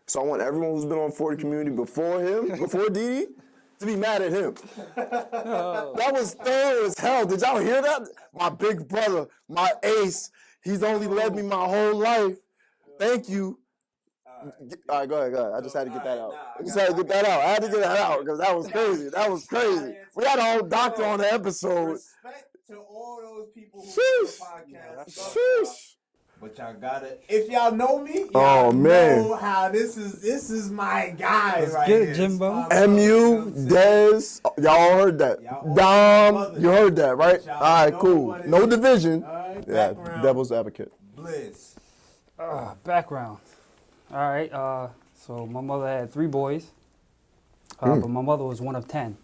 So I want everyone who's been on 40 Community before Dede, to be mad at him. That was thorough as hell. Did y'all hear that? My big brother, my ace, he's only led me my whole life. Thank you. All right, go ahead. I just had to get that out. I had to get that out because that was crazy. We had a whole doctor on the episode. Respect to all those people who do the podcast. But y'all gotta, if y'all know me, y'all know how this is my guy right here. Jimbo. MU, Dez, y'all heard that. Dom, you heard that, right? All right, cool. No division. Yeah, devil's advocate. Bliss. Background. All right, so my mother had 3 boys, but my mother was one of 10.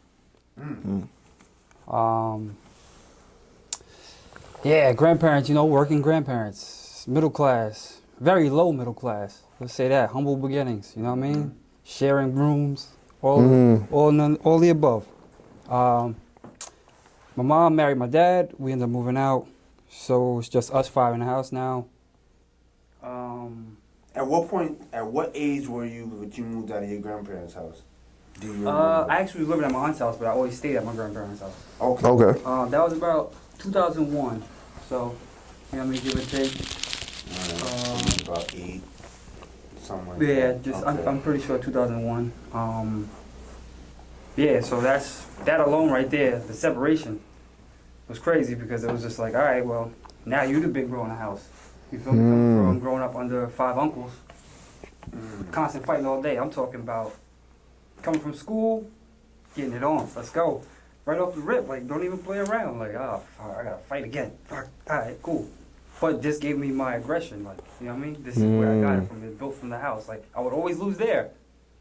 Yeah, grandparents, working grandparents. Middle class, very low middle class. Let's say that. Humble beginnings. You know what I mean? Sharing rooms, all the above. My mom married my dad. We ended up moving out, so it's just us 5 in the house now. At what age were you when you moved out of your grandparents' house? Do you remember? I actually was living at my aunt's house, but I always stayed at my grandparents' house. Okay. That was about 2001. So, give or take. About 8, something like that. I'm pretty sure 2001. So that alone right there, the separation was crazy because it was just like, all right, well, now you the big bro in the house. You feel me? Coming from growing up under 5 uncles, constant fighting all day. I'm talking about coming from school, getting it on. Let's go. Right off the rip, like, don't even play around. Like, I gotta fight again. Fuck. All right, cool. But this gave me my aggression, like, you know what I mean? This is where I got it from. It built from the house. Like, I would always lose there.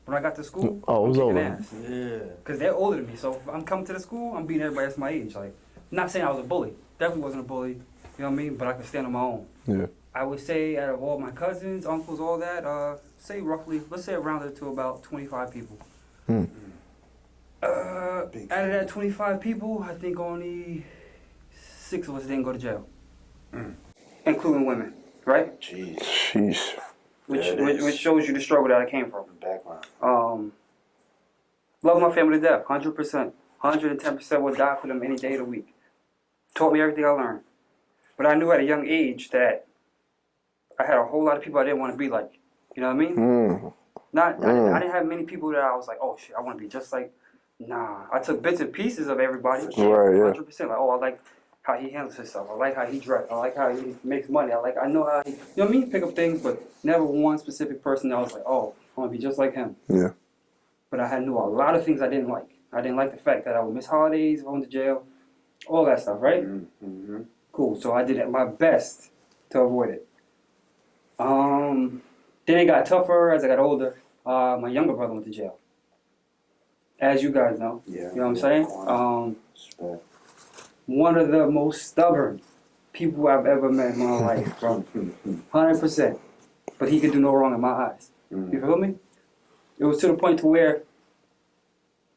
When I got to school, it was over. Ass. Yeah. Because they're older than me. So if I'm coming to the school, I'm beating everybody that's my age. Like, I'm not saying I was a bully. Definitely wasn't a bully. You know what I mean? But I could stand on my own. Yeah. I would say out of all my cousins, uncles, all that, say roughly, let's say around it to about 25 people. Out of that 25 people, I think only 6 of us didn't go to jail. Including women, right? Jeez. Which shows you the struggle that I came from. Background. Love my family to death, 100%. 110% would die for them any day of the week. Taught me everything I learned. But I knew at a young age that I had a whole lot of people I didn't want to be like. You know what I mean? I didn't have many people that I was like, oh shit, I want to be just like. Nah, I took bits and pieces of everybody. Right, yeah. 100%. Like, I like how he handles himself. I like how he dresses. I like how he makes money. I know how he, you know what I mean? Pick up things, but never one specific person that I was like, oh, I want to be just like him. Yeah. But I knew a lot of things I didn't like. I didn't like the fact that I would miss holidays, if I went to jail, all that stuff, right? Mm-hmm. Cool. So I did my best to avoid it. Then it got tougher as I got older. My younger brother went to jail. As you guys know. Yeah. You know what I'm saying? One of the most stubborn people I've ever met in my life, bro. 100%. But he could do no wrong in my eyes. You feel me? It was to the point to where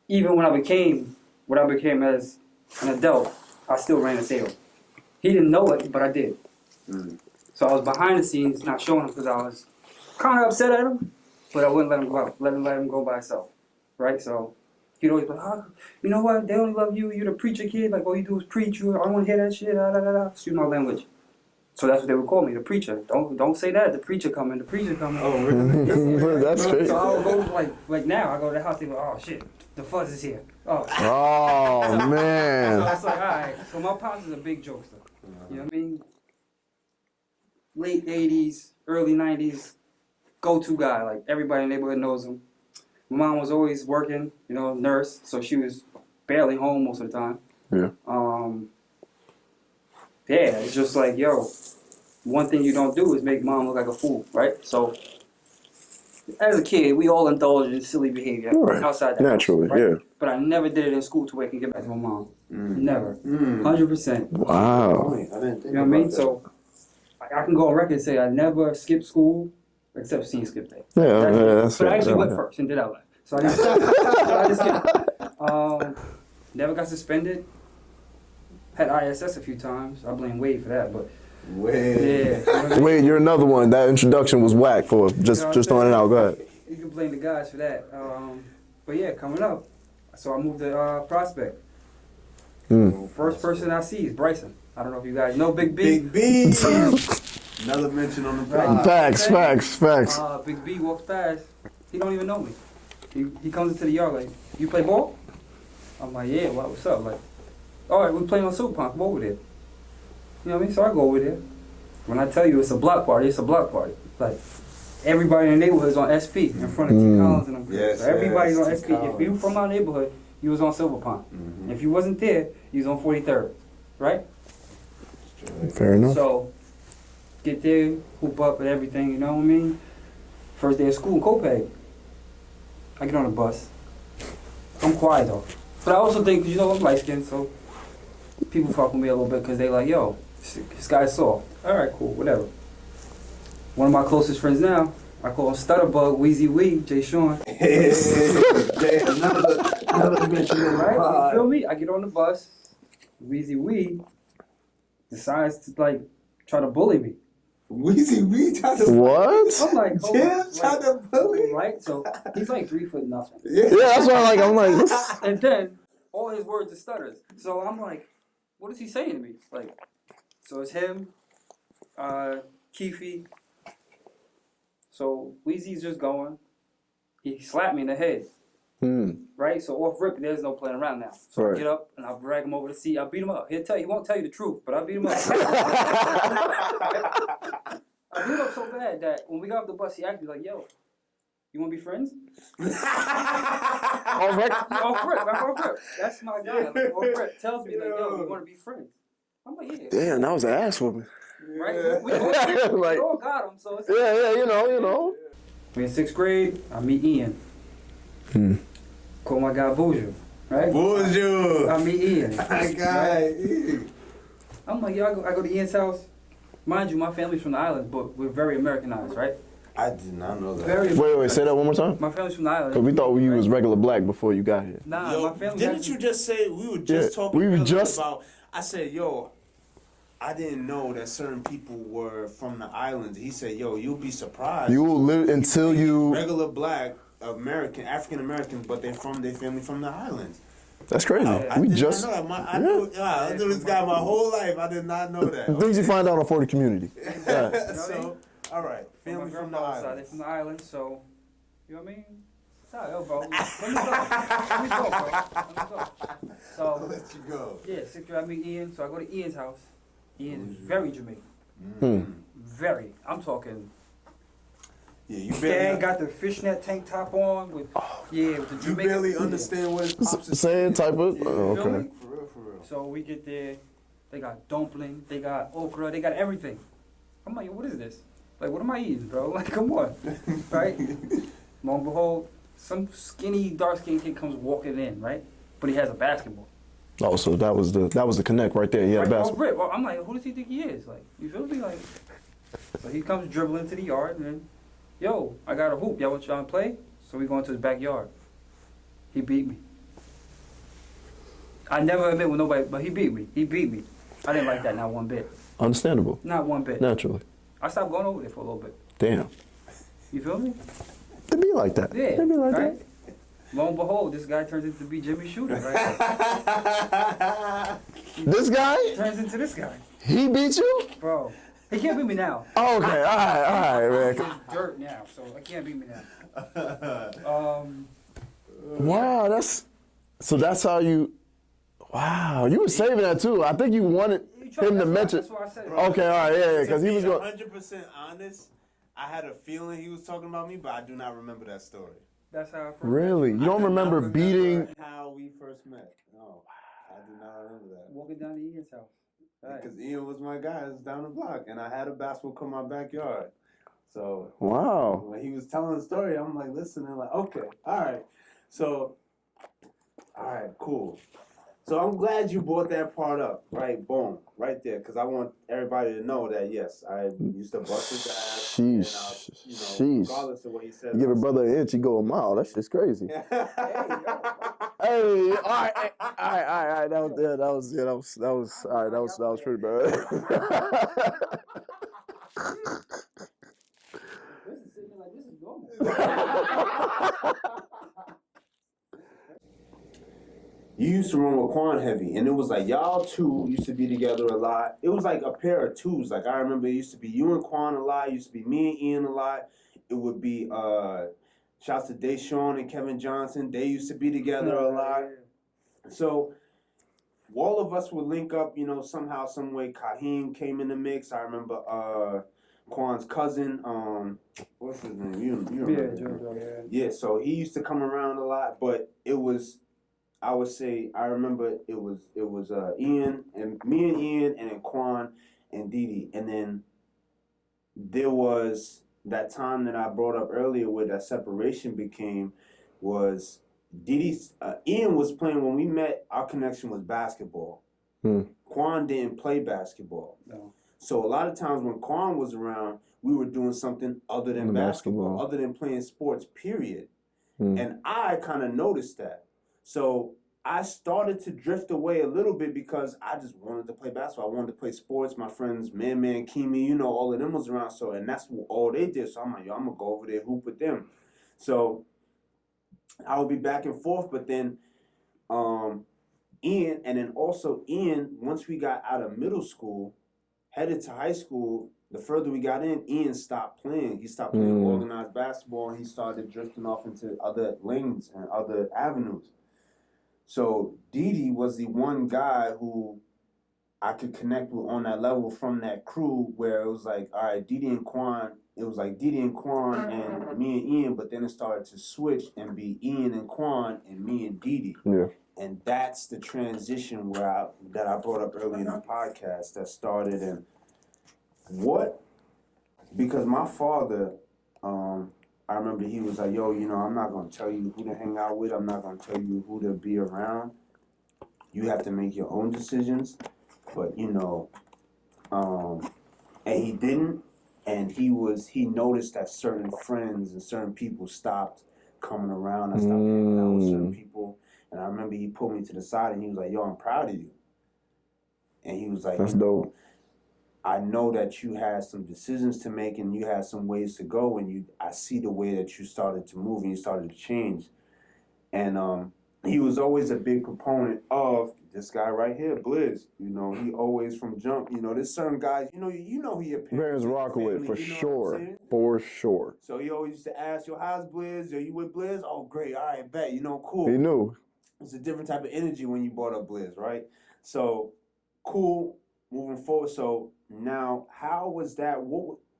even when I became what I became as an adult, I still ran the sale. He didn't know it, but I did. So I was behind the scenes, not showing him because I was kind of upset at him, but I wouldn't let him go out. Let him go by himself. Right? So he'd always be like, oh, you know what? They only love you. You're the preacher kid. Like, all you do is preach. I don't want to hear that shit. Excuse my language. So that's what they would call me, the preacher. Don't say that. The preacher coming. The preacher coming. Oh, really? That's great. So I would go like now. I go to the house. They go, oh shit, the fuzz is here. Oh man. So it's like, all right. So my pops is a big jokester. You know what I mean? Late 80s, early 90s, go-to guy. Like, everybody in the neighborhood knows him. My mom was always working, nurse, so she was barely home most of the time. Yeah. Yeah, it's just like, yo, one thing you don't do is make mom look like a fool, right? So, as a kid, we all indulge in silly behavior outside the naturally, house, right? yeah. But I never did it in school to where I can get back to my mom. Never. 100%. Wow. I didn't think you know what I mean? So, I can go on record and say I never skipped school except senior skip day. That's but I actually went first and did out left. So I just skipped. Never got suspended. Had ISS a few times. I blame Wade for that, but Wade. yeah. Wade, you're another one. That introduction was whack for just throwing it out. Go ahead. blame the guys for that. But yeah, coming up, so I moved to Prospect. First person I see is Bryson. I don't know if you guys know Big B. Big B. Another mention on the pod. Facts. Big B walks past. He don't even know me. He comes into the yard like, you play ball? I'm like, yeah, what's up? Like, all right, we playing on Super Punk. Come over there. You know what I mean? So I go over there. When I tell you it's a block party, it's a block party. Like, everybody in the neighborhood is on SP in front of T. Collins and them. Yes, so everybody's on T. SP. If you from our neighborhood, you was on Silver Pond. If you wasn't there, you was on 43rd. Right? Fair enough. So, get there, hoop up and everything, you know what I mean? First day of school in Copac. I get on the bus. I'm quiet though. But I also think, you know, I'm light skinned, so people fuck with me a little bit because they like, yo, this guy's soft. All right, cool, whatever. One of my closest friends now, I call him Stutterbug, Wheezy Wee, Jay Sean. Another mention on the Right? pod. You feel me? I get on the bus. Wheezy Wee decides to like try to bully me. Weezy Wee tried to What? I'm like, hold Jim on, tried to bully. right? So he's like 3 foot nothing. Yeah, that's why I'm like, what's... And then all his words are stutters. So I'm like, what is he saying to me? Like, so it's him, Keefe. So Weezy's just going. He slapped me in the head. Right? So off rip, there's no playing around now. So I get up and I'll drag him over the seat. I'll beat him up. He won't tell you the truth, but I'll beat him up. I beat him up so bad that when we got off the bus, he asked me like, yo, you want to be friends? Off rip. That's my guy. Like, off rip tells me like, yo, we want to be friends. I'm like, yeah. Damn, that was an ass whooping. Right? We all got him, so it's Yeah, you know. in 6th grade, I meet Ian. Call my guy Boozio, right? Bonjour. I meet Ian. My guy. I'm like, yo, I go to Ian's house. Mind you, my family's from the islands, but we're very Americanized, right? I did not know that. Very. Wait, say that one more time. My family's from the islands. Cause we thought you was regular black before you got here. Nah, Yo, my family. didn't you just say we were just talking we were earlier just- about? I said, yo, I didn't know that certain people were from the islands. He said, yo, you'll be surprised. You will live until you. regular black American, African Americans, but they're from their family from the islands. That's crazy. I We did just. not know that. I knew this guy my whole life. I did not know that. Things you find out on 40 community. Yeah. So, all right, My family from the grandfather's side, they're islands. from the islands, so you know what I mean? Yo, bro. Let me go, bro. So Let you go. yeah, 6th grade I meet Ian, so I go to Ian's house. Ian is very Jamaican. Very. I'm talking. Yeah, you Dad barely, got the fishnet tank top on with with the you Jamaican. barely understand what pops is Same type of. You feel Okay. me? For real. So we get there, they got dumpling, they got okra, they got everything. I'm like, what is this? Like, what am I eating, bro? Like, come on, right? Lo and behold, some skinny, dark-skinned kid comes walking in, right? But he has a basketball. Oh, so that was the connect right there. Yeah, Right, basketball. rip. I'm like, who does he think he is? Like, you feel me? Like, so he comes dribbling to the yard, and then, yo, I got a hoop. Y'all want y'all to play? So we go into his backyard. He beat me. I never admit with nobody, but he beat me. I didn't like that, not one bit. Understandable. Not one bit. Naturally. I stopped going over there for a little bit. Damn. You feel me? They be like that. Yeah. They be like right? that. Lo and behold, this guy turns into be Jimmy Shooter, right? This guy, Turns into this guy. he beat you? Bro. He can't beat me now. Oh, okay, all right, man. He's dirt now, so I can't beat me now. Wow, that's how you. Wow, you were saving that too. I think you wanted him to mention. That's why I said it. Okay, all right, yeah, because To he was be going. 100% honest, I had a feeling he was talking about me, but I do not remember that story. That's how I first Really, you I don't do not remember beating? how we first met. No, I do not remember that. walking down to Ian's house. Right. Because Ian was my guy. It was down the block, and I had a basketball court in my backyard. So Wow. when he was telling the story, I'm like listening, like, okay, all right. So, all right, cool. So I'm glad you brought that part up, right? Boom, right there, because I want everybody to know that yes, I used to bust his ass. And, Sheesh. regardless of what he said. You give a brother an inch, he go a mile. That shit's crazy. Hey, all right. That was all right. That was pretty bad. This is sitting there like this is normal. You used to run with Quan heavy, and it was like y'all two used to be together a lot. It was like a pair of twos. Like I remember it used to be you and Quan a lot. It used to be me and Ian a lot. It would be shouts to Deshaun and Kevin Johnson. They used to be together a lot. So all of us would link up, you know, somehow, some way. Kaheem came in the mix. I remember Quan's cousin, what's his name? You remember? Joe, Yeah, so he used to come around a lot, but it was, I would say, I remember it was Ian and me and Ian and then Quan and Dede, and then there was that time that I brought up earlier where that separation became was Dede's Ian was playing when we met. Our connection was basketball. Quan didn't play basketball, No. so a lot of times when Quan was around, we were doing something other than basketball, other than playing sports. Period. And I kind of noticed that. So I started to drift away a little bit because I just wanted to play basketball. I wanted to play sports. My friends, Man, Kimi, you know, all of them was around. So, and that's all they did. So I'm like, yo, I'm going to go over there, hoop with them. So I would be back and forth. But then Ian, and then also Ian, once we got out of middle school, headed to high school, the further we got in, Ian stopped playing. He stopped playing organized basketball, and he started drifting off into other lanes and other avenues. So Dede was the one guy who I could connect with on that level from that crew where it was like, all right, Dede and Quan, it was like Dede and Quan and me and Ian, but then it started to switch and be Ian and Quan and me and Dede. Yeah. And that's the transition that I brought up earlier in the podcast that started. And because my father, I remember he was like, yo, you know, I'm not going to tell you who to hang out with. I'm not going to tell you who to be around. You have to make your own decisions. But, you know, and he didn't. And he noticed that certain friends and certain people stopped coming around. I stopped hanging out with certain people. And I remember he pulled me to the side and he was like, yo, I'm proud of you. And he was like, that's dope. I know that you had some decisions to make and you had some ways to go, and I see the way that you started to move and you started to change. And he was always a big proponent of this guy right here, Blizz. You know, he always from jump. You know, there's certain guys. You know who your parents rocking with for sure, for sure. So he always used to ask, yo, how's Blizz? Are you with Blizz? Oh, great. All right, bet. You know, cool. He knew. It's a different type of energy when you brought up Blizz, right? So cool. Moving forward. So now, how was that?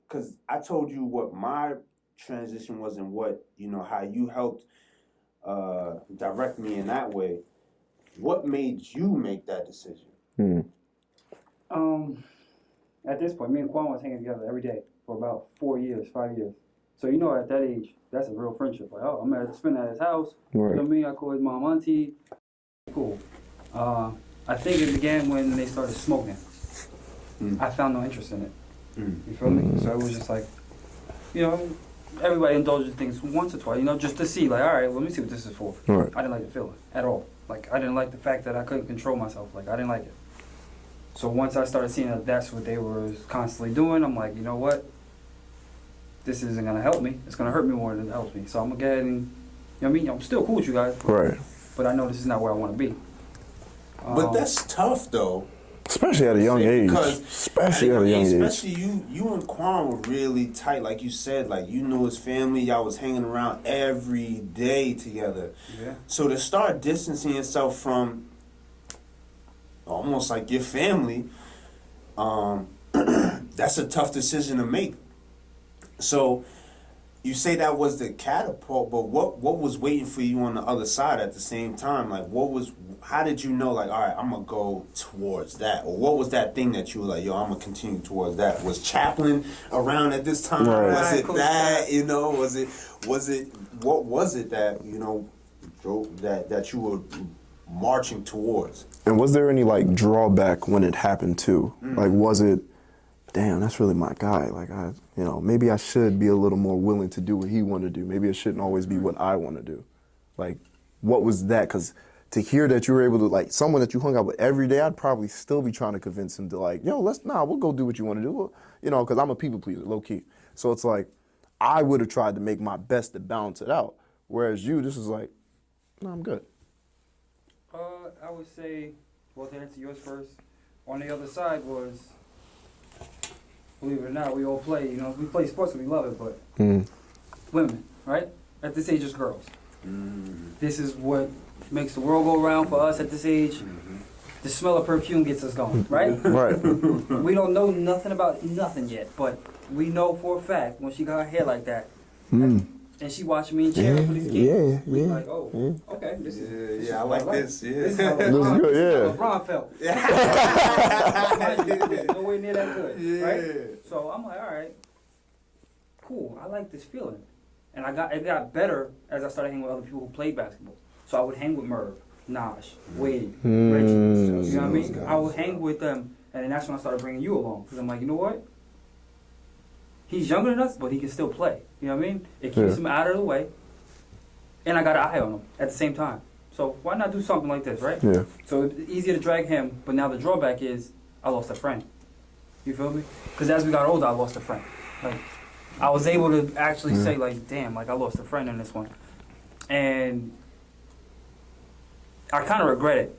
Because I told you what my transition was and what, you know, how you helped direct me in that way. What made you make that decision? At this point, me and Quan was hanging together every day for about 4 years, 5 years. So, you know, at that age, that's a real friendship. Like, oh, I'm going to spend at his house. Right. You know what I mean? I call his mom auntie. Cool. I think it began when they started smoking. I found no interest in it. You feel me? So it was just like, you know, everybody indulges things once or twice, you know, just to see, like, all right, let me see what this is for. Right. I didn't like the feeling at all. Like, I didn't like the fact that I couldn't control myself. Like, I didn't like it. So once I started seeing that that's what they were constantly doing, I'm like, you know what? This isn't going to help me. It's going to hurt me more than it helps me. So I'm going to go ahead and, you know what I mean? I'm still cool with you guys. Right. But I know this is not where I want to be. But that's tough, though. Especially at a young age. Especially you and Quan were really tight, like you said. Like, you knew his family. Y'all was hanging around every day together. Yeah. So to start distancing yourself from almost like your family, that's a tough decision to make. So you say that was the catapult, but what was waiting for you on the other side at the same time? Like, how did you know, like, all right, I'm going to go towards that? Or what was that thing that you were like, yo, I'm going to continue towards that? Was Chaplin around at this time? Right. Was it that, you know, what was it that, you know, that you were marching towards? And was there any, like, drawback when it happened, too? Like, was it, damn, that's really my guy. Like, maybe I should be a little more willing to do what he wanted to do. Maybe it shouldn't always be what I want to do. Like, what was that? Because to hear that you were able to, like, someone that you hung out with every day, I'd probably still be trying to convince him to, like, yo, we'll go do what you want to do. You know, because I'm a people pleaser, low key. So it's like, I would have tried to make my best to balance it out. Whereas you, this is like, no, I'm good. I would say, well, to answer yours first, on the other side was, believe it or not, we all play, you know, we play sports and we love it, but women, right? At this age, it's girls. This is what makes the world go round for us at this age. The smell of perfume gets us going, right? Right. We don't know nothing about nothing yet, but we know for a fact when she got her hair like that, and she watching me and cheering for this kid, we like, oh, okay, this is I like this. This is Yeah. how This is good, yeah. LeBron felt. Nowhere near that good, right? So I'm like, all right, cool. I like this feeling, and it got better as I started hanging with other people who played basketball. So I would hang with Merv, Naj, Wade, Reggie. You know what I mean? I would hang with them, and then that's when I started bringing you along because I'm like, you know what? He's younger than us, but he can still play. You know what I mean? It keeps him out of the way, and I got an eye on him at the same time. So why not do something like this, right? Yeah. So it's easier to drag him, but now the drawback is I lost a friend. You feel me? Because as we got older, I lost a friend. Like I was able to actually say, like, damn, like I lost a friend in this one, and I kind of regret it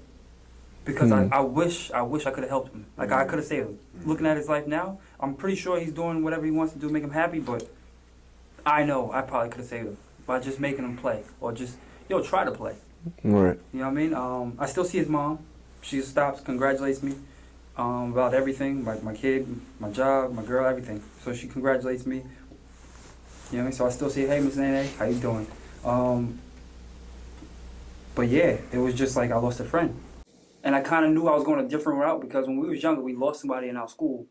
because I wish I could have helped him. Like I could have saved him. Looking at his life now, I'm pretty sure he's doing whatever he wants to do to make him happy, but I know I probably could have saved him by just making him play or just, try to play. Right. You know what I mean? I still see his mom. She stops, congratulates me about everything, like my kid, my job, my girl, everything. So she congratulates me. You know what I mean? So I still say, hey, Miss Nene, how you doing? But yeah, it was just like I lost a friend. And I kind of knew I was going a different route because when we was younger, we lost somebody in our school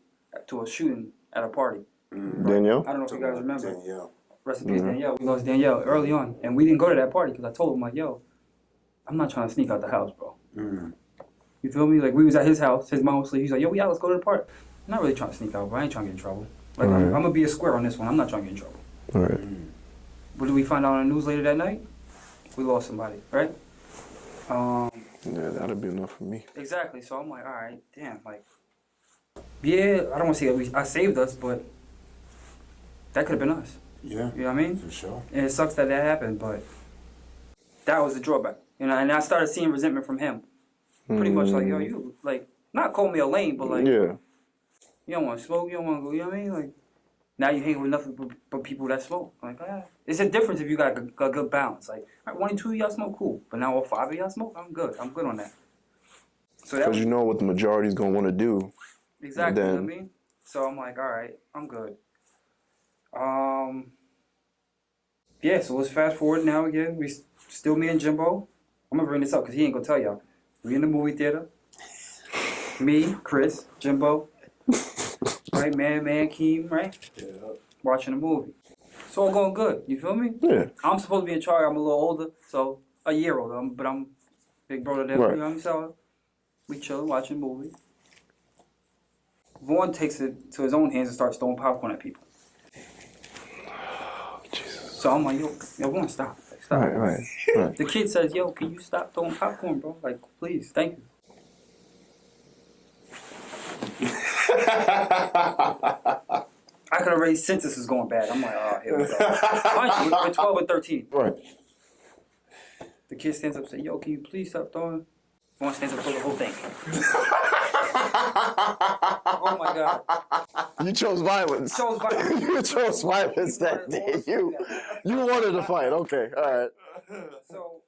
to a shooting at a party. Danielle? I don't know if you guys remember. Danielle. Rest in peace, Danielle. We lost Danielle early on. And we didn't go to that party because I told him, like, yo, I'm not trying to sneak out the house, bro. You feel me? Like, we was at his house. His mom was asleep. He's like, yo, yeah, let's go to the party. I'm not really trying to sneak out, bro. I ain't trying to get in trouble. Like, I'm going to be a square on this one. I'm not trying to get in trouble. All right. What did we find out on the news later that night? We lost somebody, right? Yeah, that'd be enough for me. Exactly. So I'm like, all right, damn, like, yeah, I don't want to say I saved us, but that could have been us. Yeah. You know what I mean? For sure. And it sucks that happened, but that was the drawback. You know, and I started seeing resentment from him. Pretty much like, yo, you, like, not call me a lame, but like, Yeah. you don't want to smoke, you don't want to go, you know what I mean? Like, now you hang with nothing but people that smoke. Like, it's a difference if you got a good balance. Like, all right, 1 and 2 of y'all smoke, cool. But now all 5 of y'all smoke, I'm good. I'm good on that. So that Because you know what the majority's going to want to do. exactly, you know then- what I mean? So I'm like, all right, I'm good. Yeah, so let's fast forward now again. We still me and Jimbo. I'm going to bring this up because he ain't going to tell y'all. We in the movie theater. Me, Chris, Jimbo. Right, man, Keem, right? Yeah. Watching a movie. It's all going good. You feel me? Yeah. I'm supposed to be in charge. I'm a little older, so a year older, but I'm big brother there. Right. You know what I mean? So we chilling, watching a movie. Vaughn takes it to his own hands and starts throwing popcorn at people. Jesus. So I'm like, yo, Vaughn, stop. Like, stop. Right. The kid says, yo, can you stop throwing popcorn, bro? Like, please, thank you. I could already sense this is going bad. I'm like, oh, here we go. Mind you, we're 12 and 13. Right. The kid stands up and says, yo, can you please stop throwing? Vaughn stands up for the whole thing. Oh my God. You chose violence. Chose violence. You chose violence that day. You wanted to fight. Okay. All right. So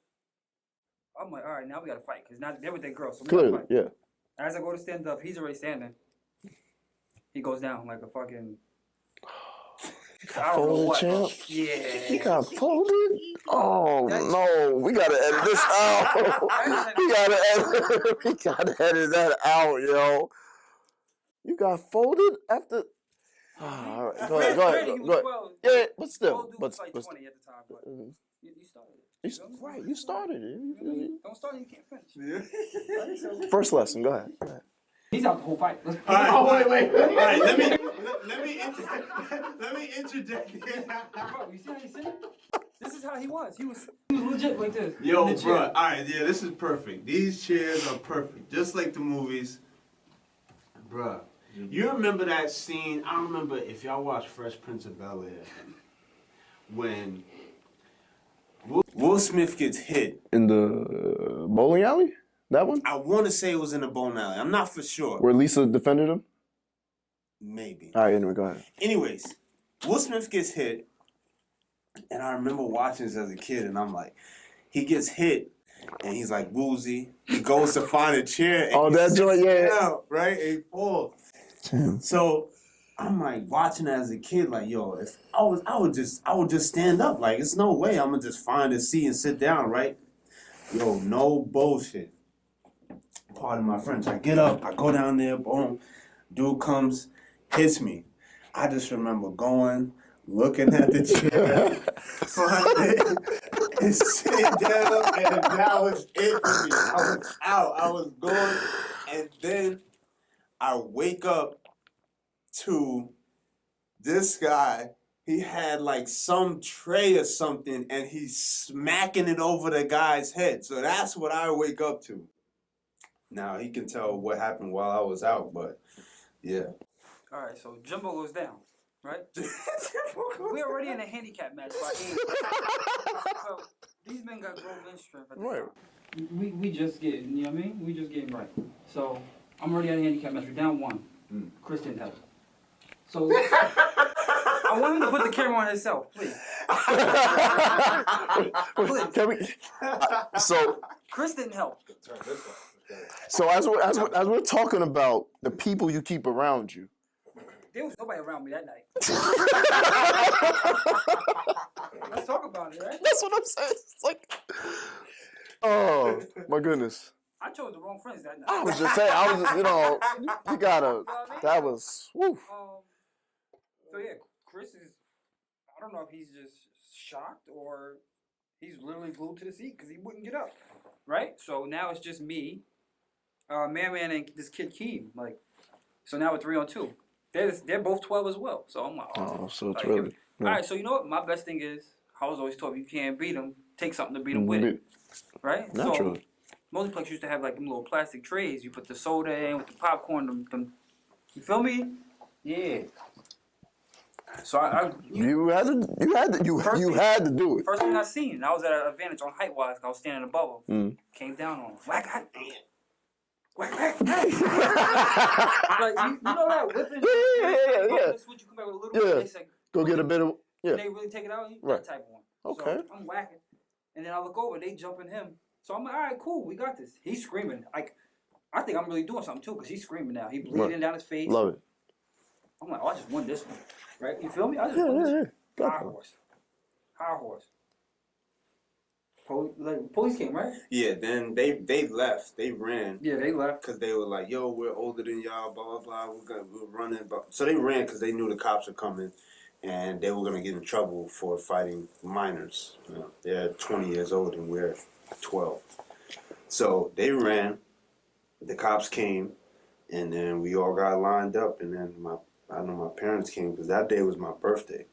I'm like, all right, now we gotta fight because now they're with that girl. So we Clearly. gotta fight. Yeah. As I go to stand up, he's already standing. He goes down like a fucking. I don't know Folded what. champ? Yeah. He got folded? Oh, no. We got to edit this out. We gotta edit that out, yo. You got folded after... all right. Go ahead. He was 12. Yeah, but still. Old dude was like 20 at the time, but you started it. Right, you started it. Don't start, you can't finish. First lesson, go ahead. He's out the whole fight. Let's All right. Oh, wait. All right, let me interject. Bro, you see how he said? This is how he was. He was legit like this. Yo, in the bro. chair. All right, yeah, this is perfect. These chairs are perfect, just like the movies. Bruh, you remember that scene? I don't remember if y'all watched Fresh Prince of Bel-Air. When Will Smith gets hit. In the bowling alley? That one? I want to say it was in the bowling alley. I'm not for sure. Where Lisa defended him? Maybe. All right, anyway, go ahead. Anyways, Will Smith gets hit, and I remember watching this as a kid, and I'm like, he gets hit, and he's like woozy. He goes to find a chair. And That joint, yeah. Down, right? And he falls. Damn. So I'm like watching as a kid, like, yo, if I would just stand up. Like, it's no way I'm gonna just find a seat and sit down, right? Yo, no bullshit. Pardon my French. I get up, I go down there, boom. Dude comes, hits me. I just remember going, looking at the chair, and sitting down, and that was it for me. I was out. I was going, and then I wake up to this guy. He had like some tray or something, and he's smacking it over the guy's head. So that's what I wake up to. Now, he can tell what happened while I was out, but yeah. All right, so Jumbo goes down, right? We're already in a handicap match by 8. So these men got grown men strength at the Right. time. We just getting, you know what I mean? We just getting right. So I'm already at a handicap match. We're down 1. Chris didn't help. So I want him to put the camera on himself, please. Please. Can we? So Chris didn't help. as we're talking about the people you keep around you, There was nobody around me that night. Let's talk about it, right? that's what I'm saying. It's like, oh my goodness. I chose the wrong friends that night. I was just saying. I was just, you gotta. That was. Woo. So yeah, Chris is. I don't know if he's just shocked or he's literally glued to the seat because he wouldn't get up. Right. So now it's just me, Man, and this kid Keem. Like, so now we're 3-on-2. They're both 12 as well. So I'm like, Oh, so it's like, really. all right. So you know what? My best thing is I was always taught if you can't beat them, take something to beat them with it. Right. Naturally. So multiplex used to have like them little plastic trays. You put the soda in with the popcorn. Them you feel me? Yeah. So You had to do it. First thing I seen, I was at an advantage on height wise. I was standing above him. Came down on him. Whack, whack, whack, whack. Like you know that whipping. Yeah. Switch, you come back with a little bit. They say, Go get a bit of. Yeah. They really take it out. Right. That type of one. Okay. So I'm whacking, and then I look over. They jumping him. So I'm like, all right, cool. We got this. He's screaming. Like, I think I'm really doing something too because he's screaming now. He bleeding down his face. Love it. I'm like, oh, I just won this one. Right? You feel me? I just won this one. High horse. Police came, right? Yeah, then they left. They ran. Yeah, they left. Because they were like, yo, we're older than y'all, blah, blah, blah. We're running. So they ran because they knew the cops were coming and they were going to get in trouble for fighting minors. You know, they're 20 years old and we're 12. So they ran. The cops came and then we all got lined up. And then I know my parents came because that day was my birthday.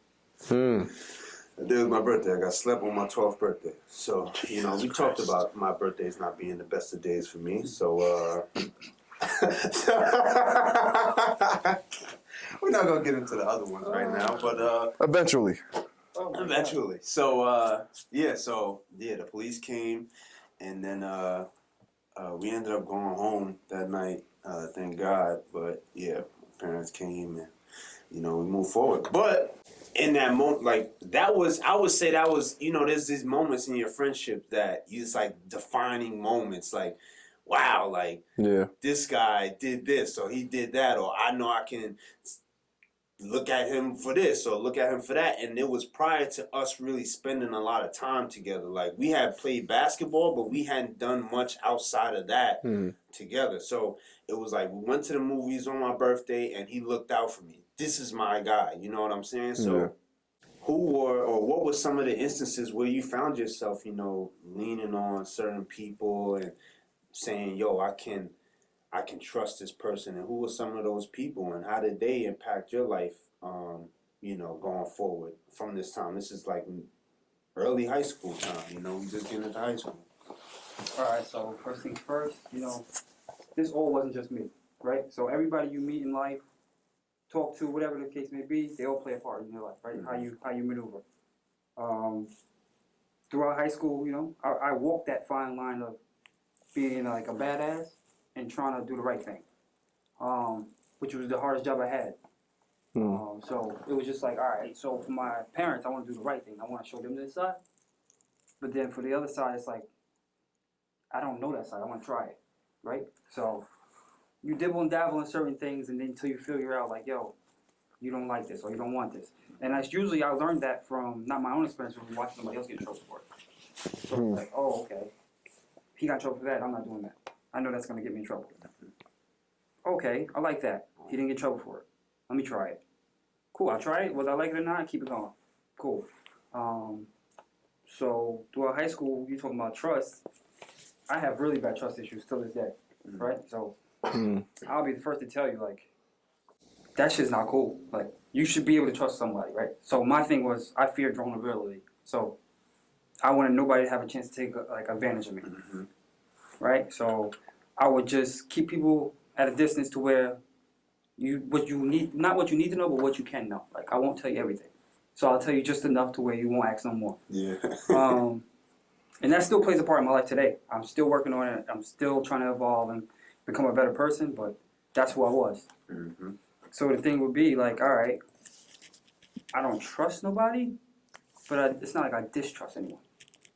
That day was my birthday. I got slept on my 12th birthday. So, we talked about my birthdays not being the best of days for me. So, we're not going to get into the other ones right now, but Eventually. eventually. So, the police came, and then we ended up going home that night, thank God. But, yeah, my parents came, and, we moved forward. But in that moment, I would say that was, there's these moments in your friendship that it's like defining moments, like, wow, like, this guy did this, or he did that, or I know I can look at him for this, or look at him for that. And it was prior to us really spending a lot of time together. Like, we had played basketball, but we hadn't done much outside of that together. So it was like, we went to the movies on my birthday, and he looked out for me. This is my guy, you know what I'm saying? So what were some of the instances where you found yourself, leaning on certain people and saying, yo, I can trust this person? And who were some of those people, and how did they impact your life, going forward from this time? This is like early high school time, we just getting into high school. All right, so first things first, this all wasn't just me, right? So everybody you meet in life, talk to, whatever the case may be, they all play a part in your life, right? Mm-hmm. How you maneuver. Throughout high school, I walked that fine line of being like a badass and trying to do the right thing, which was the hardest job I had. So it was just like, all right, so for my parents, I want to do the right thing. I want to show them this side. But then for the other side, it's like, I don't know that side. I want to try it, right? So you dibble and dabble in certain things, and then until you figure out, like, yo, you don't like this or you don't want this. And that's usually, I learned that from not my own experience, but from watching somebody else get in trouble for it. So it's like, oh, okay. He got in trouble for that. I'm not doing that. I know that's going to get me in trouble. Okay, I like that. He didn't get in trouble for it. Let me try it. Cool, I try it. Whether I like it or not, keep it going. Cool. So throughout high school, you talking about trust. I have really bad trust issues till this day, right? So I'll be the first to tell you, like, that shit's not cool. Like, you should be able to trust somebody, right? So my thing was, I feared vulnerability. So I wanted nobody to have a chance to take like advantage of me, right? So I would just keep people at a distance to where what you need, not what you need to know, but what you can know. Like, I won't tell you everything. So I'll tell you just enough to where you won't ask no more. Yeah. And that still plays a part in my life today. I'm still working on it. I'm still trying to evolve and become a better person, but that's who I was. So the thing would be like, all right, I don't trust nobody, but it's not like I distrust anyone.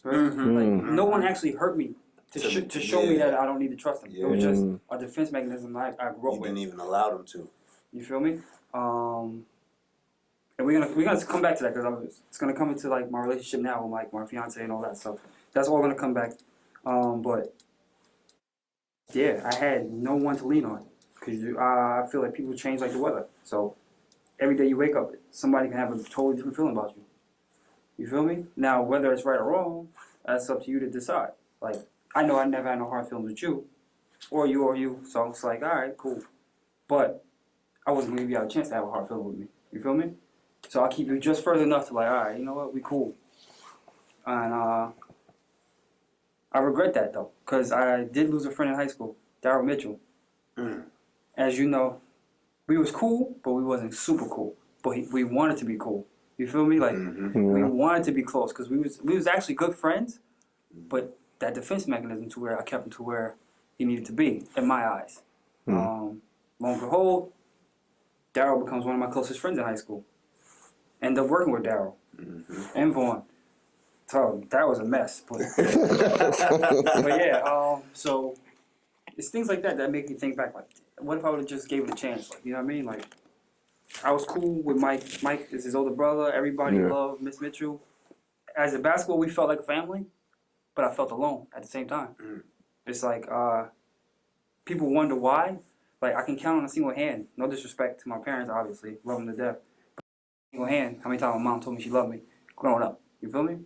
Right? Like, no one actually hurt me to show me that I don't need to trust them. It was just a defense mechanism I grew up You with. didn't even allow them to. You feel me? And we're gonna come back to that because it's gonna come into like my relationship now with like my fiance and all that stuff. That's all gonna come back. But yeah, I had no one to lean on because I feel like people change like the weather. So every day you wake up, somebody can have a totally different feeling about you. You feel me? Now, whether it's right or wrong, that's up to you to decide. Like, I know I never had no hard feelings with you, or you. So it's like, all right, cool. But I wasn't gonna give you a chance to have a hard feeling with me. You feel me? So I'll keep you just further enough to like, all right, you know what, we cool. And I regret that though, because I did lose a friend in high school, Darryl Mitchell. As you know, we was cool, but we wasn't super cool. But we wanted to be cool. You feel me? Like we wanted to be close because we was actually good friends, but that defense mechanism to where I kept him to where he needed to be in my eyes. Lo and behold, Darryl becomes one of my closest friends in high school. End up working with Darryl and Vaughn. So that was a mess, but yeah. So it's things like that make me think back. Like, what if I would have just gave it a chance? Like, you know what I mean? Like, I was cool with Mike. Mike is his older brother. Everybody loved Miss Mitchell. As a basketball, we felt like a family, but I felt alone at the same time. It's like people wonder why. Like, I can count on a single hand. No disrespect to my parents, obviously, love them to death. Single hand, how many times my mom told me she loved me growing up. You feel me?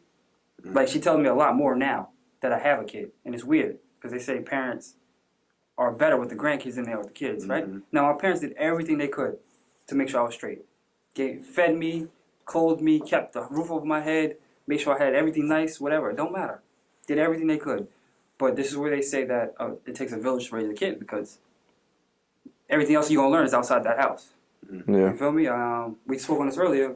Like, she tells me a lot more now that I have a kid. And it's weird because they say parents are better with the grandkids than they are with the kids, right? Now, my parents did everything they could to make sure I was straight. Fed me, clothed me, kept the roof over my head, made sure I had everything nice, whatever. It don't matter. Did everything they could. But this is where they say that it takes a village to raise a kid because everything else you're going to learn is outside that house. You feel me? We spoke on this earlier.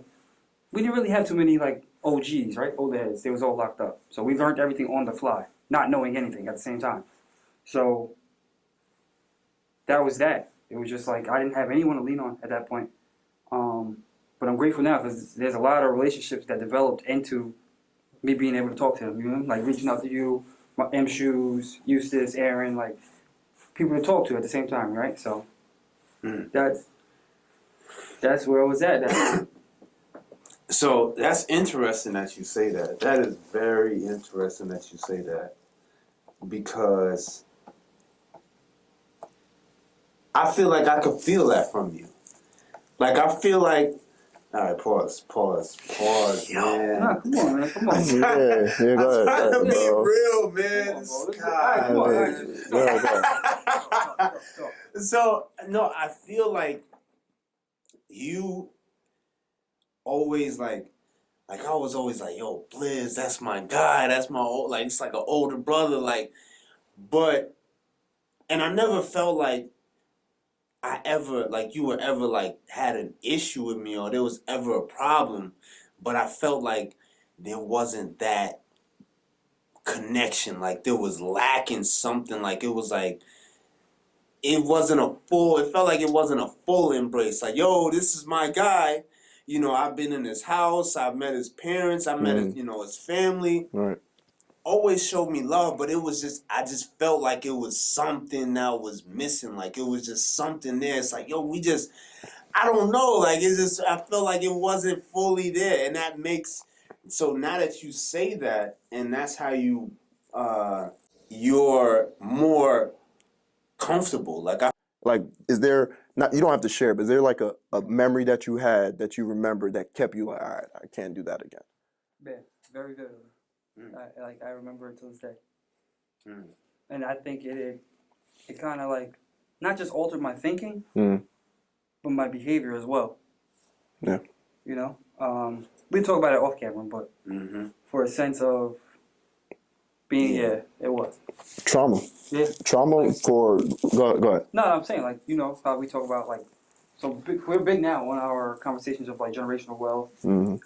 We didn't really have too many, like, OGs, right? Older heads. They was all locked up. So we learned everything on the fly, not knowing anything at the same time. So that was that. It was just like I didn't have anyone to lean on at that point. But I'm grateful now because there's a lot of relationships that developed into me being able to talk to them, you know? Like reaching out to you, my M Shoes, Eustace, Aaron, like people to talk to at the same time, right? So that's where I was at. So that's interesting that you say that. That is very interesting that you say that because I feel like I could feel that from you. Like I feel like, all right, pause, man. Nah, come on, man, come on. Yeah, go ahead. I'm trying to be bro. real, man. Come on. So no, I feel like you always like I was always like, yo, Blizz, that's my guy, that's my old, like it's like an older brother, like, but, and I never felt like I ever, like you were ever like had an issue with me or there was ever a problem, but I felt like there wasn't that connection. Like there was lacking something. Like it was like it wasn't a full. It felt like it wasn't a full embrace. Like yo, this is my guy. You know, I've been in his house. I've met his parents. I met his, his family. Right. Always showed me love, but it was just I just felt like it was something that was missing. Like it was just something there. It's like yo, I don't know. Like it's just I felt like it wasn't fully there, and that makes. So now that you say that, and that's how you're more comfortable. Like, is there not? You don't have to share, but is there like a memory that you had that you remember that kept you like, all right, I can't do that again? Yeah, very vividly. I remember it to this day. And I think it kind of like not just altered my thinking, but my behavior as well. Yeah. You know, we talk about it off camera, but for a sense of being, it was Trauma. Yeah. Trauma for go ahead. No, I'm saying like you know how we talk about like we're big now on our conversations of like generational wealth.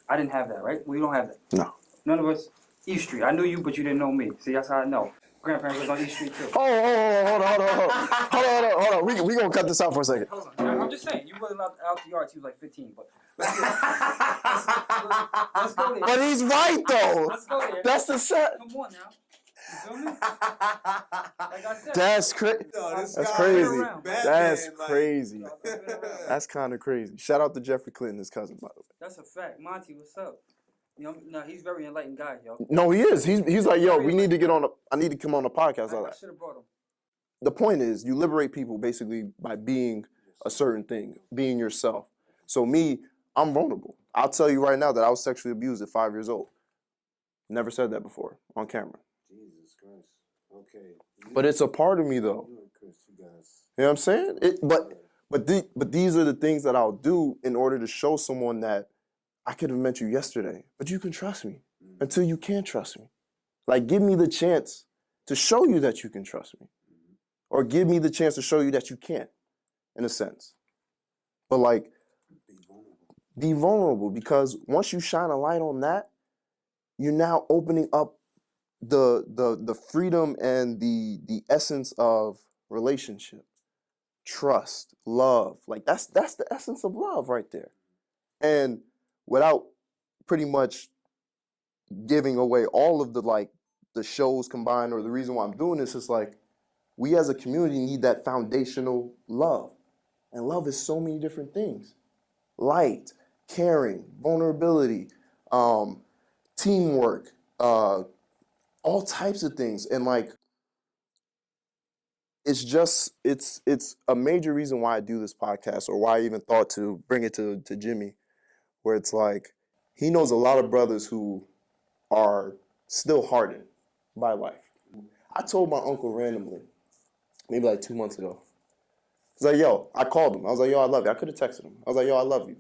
I didn't have that, right? We don't have that. No. None of us. East Street. I knew you, but you didn't know me. See, that's how I know. Grandparents was on East Street too. Hold on. We gonna cut this out for a second. Hold on. I'm just saying, you wasn't out the yard till you was like 15, but let's go there. But he's right though. Let's go there. That's the set. Come on now. You feel me? Like I said. That's crazy. That's crazy. That's crazy. That's kind of crazy. Shout out to Jeffrey Clinton, his cousin, by the way. That's a fact. Monty, what's up? You know, no, he's a very enlightened guy, yo. No, he is. He's like, yo, we need to get on. I need to come on the podcast. All I that. should have brought him. The point is, you liberate people basically by being a certain thing, being yourself. So me, I'm vulnerable. I'll tell you right now that I was sexually abused at 5 years old. Never said that before on camera. Jesus Christ. Okay. But it's a part of me though. You and Chris, you guys. You know what I'm saying? But these are the things that I'll do in order to show someone that I could have met you yesterday, but you can trust me until you can't trust me. Like, give me the chance to show you that you can trust me. Or give me the chance to show you that you can't, in a sense. But like, be vulnerable because once you shine a light on that, you're now opening up the freedom and the essence of relationship, trust, love. Like that's the essence of love right there. And without pretty much giving away all of the shows combined, or the reason why I'm doing this is like, we as a community need that foundational love. And love is so many different things. Light, caring, vulnerability, teamwork, all types of things. And like, it's a major reason why I do this podcast, or why I even thought to bring it to Jimmy, where it's like, he knows a lot of brothers who are still hardened by life. I told my uncle randomly, maybe like 2 months ago, I was like, yo, I called him. I was like, yo, I love you. I could have texted him. I was like, yo, I love you.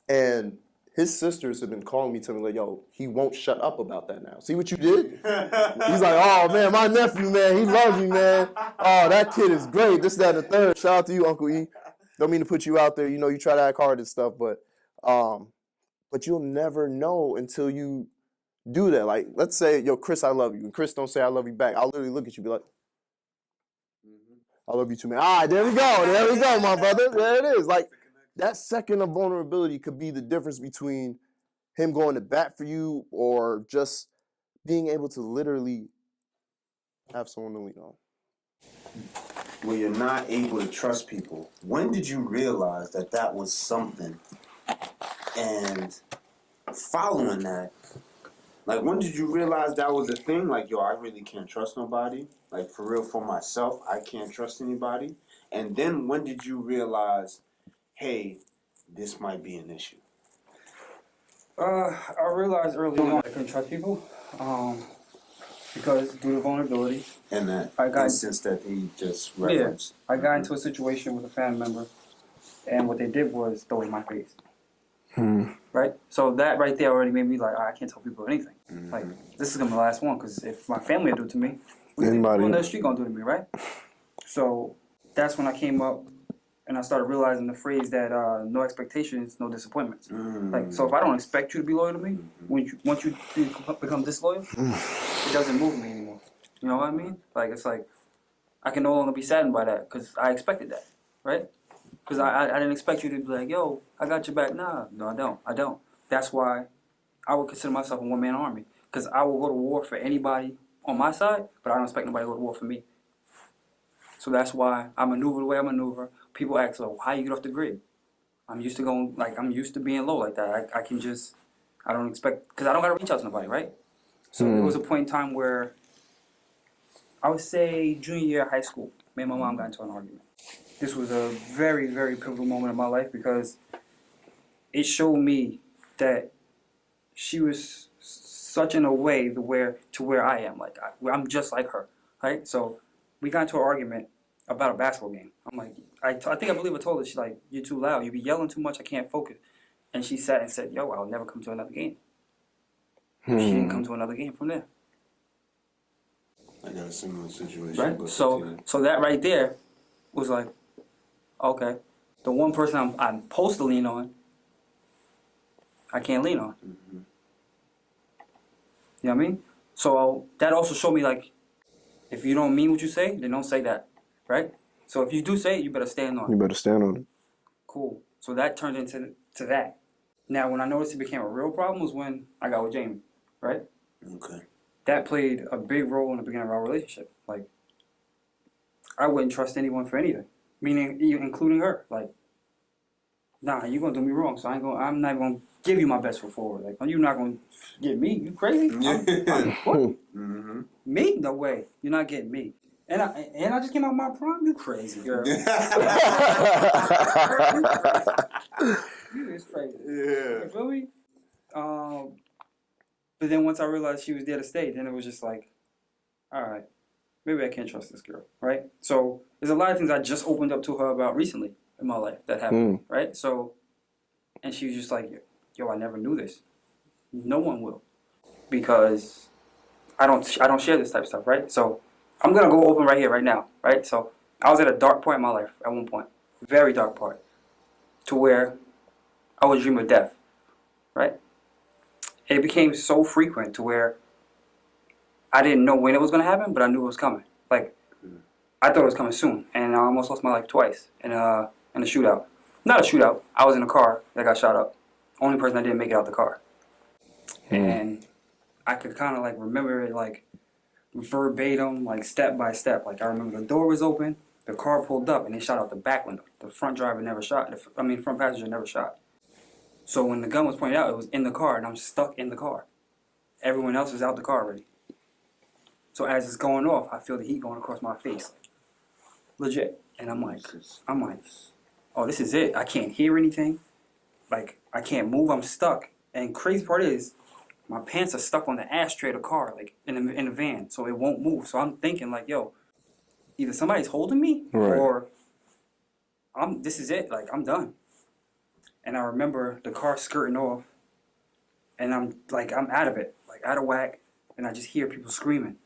And his sisters have been calling me, telling me, like, yo, he won't shut up about that now. See what you did? He's like, oh, man, my nephew, man, he loves you, man. Oh, that kid is great. This, that, and the third. Shout out to you, Uncle E. Don't mean to put you out there. You know, you try to act hard and stuff, but you'll never know until you do that. Like, let's say, yo, Chris, I love you. And Chris don't say I love you back. I'll literally look at you and be like, I love you too, man. All right, there we go. There we go, my brother. There it is. Like, that second of vulnerability could be the difference between him going to bat for you or just being able to literally have someone to lean on. Where you're not able to trust people. When did you realize that that was something? And following that, like, when did you realize that was a thing? Like, yo, I really can't trust nobody. Like, for real, for myself, I can't trust anybody. And then when did you realize, hey, this might be an issue? I realized early on I couldn't trust people because due to vulnerability. And that instance that he just referenced. Yeah, I got into a situation with a family member, and what they did was throw it in my face. Right? So that right there already made me like, I can't tell people anything. Like, this is going to be the last one, because if my family do it to me, what on the street going to do to me, right? So that's when I came up and I started realizing the phrase that no expectations, no disappointments. Like, so if I don't expect you to be loyal to me, once you become disloyal, it doesn't move me anymore. You know what I mean? Like, it's like, I can no longer be saddened by that because I expected that, right? Because I didn't expect you to be like, yo, I got your back. Nah, no, I don't. That's why I would consider myself a one-man army because I will go to war for anybody on my side, but I don't expect nobody to go to war for me. So that's why I maneuver the way I maneuver. People ask, like, how you get off the grid? I'm used to going, like, I'm used to being low like that. I can just, I don't expect, because I don't got to reach out to nobody, right? So there was a point in time where I would say junior year of high school, me and my mom got into an argument. This was a very, very pivotal moment in my life because it showed me that she was such in a way to where I am. Like, I'm just like her, right? So we got into an argument about a basketball game. I'm like, I believe I told her, she's like, you're too loud. You be yelling too much. I can't focus. And she sat and said, yo, I'll never come to another game. She didn't come to another game from there. I got a similar situation. Right? But So that right there was like, okay, the one person I'm supposed to lean on, I can't lean on. Mm-hmm. You know what I mean? So that also showed me, like, if you don't mean what you say, then don't say that, right? So if you do say it, you better stand on it. You better stand on it. Cool. So that turned into that. Now, when I noticed it became a real problem was when I got with Jamie, right? Okay. That played a big role in the beginning of our relationship. Like, I wouldn't trust anyone for anything, meaning even including her. Like, nah, you gonna do me wrong, so I'm not gonna give you my best foot forward. Like, you're not gonna get me. You crazy? What? Mm-hmm. Me? No way. You're not getting me. And I just came out of my prime. You crazy, girl. You is crazy. Yeah. You feel me? But then once I realized she was there to stay, then it was just like, all right, maybe I can't trust this girl, right? So there's a lot of things I just opened up to her about recently in my life that happened, right? So, and she was just like, yo, I never knew this. No one will, because I don't share this type of stuff, right? So I'm gonna go open right here, right now, right? So I was at a dark point in my life at one point, very dark part, to where I would dream of death, right? It became so frequent to where I didn't know when it was gonna happen, but I knew it was coming. Like, I thought it was coming soon, and I almost lost my life twice in a shootout. Not a shootout. I was in a car that got shot up. Only person that didn't make it out the car, and I could kind of like remember it like verbatim, like step by step. Like, I remember the door was open, the car pulled up, and they shot out the back window. The front driver never shot. Front passenger never shot. So when the gun was pointed out, it was in the car, and I'm stuck in the car. Everyone else is out the car already. So as it's going off, I feel the heat going across my face, legit. And I'm like, oh, this is it. I can't hear anything. Like, I can't move. I'm stuck. And crazy part is, my pants are stuck on the ashtray of the car, like in the van, so it won't move. So I'm thinking like, yo, either somebody's holding me, or this is it. Like, I'm done. And I remember the car skirting off, and I'm out of it, like out of whack, and I just hear people screaming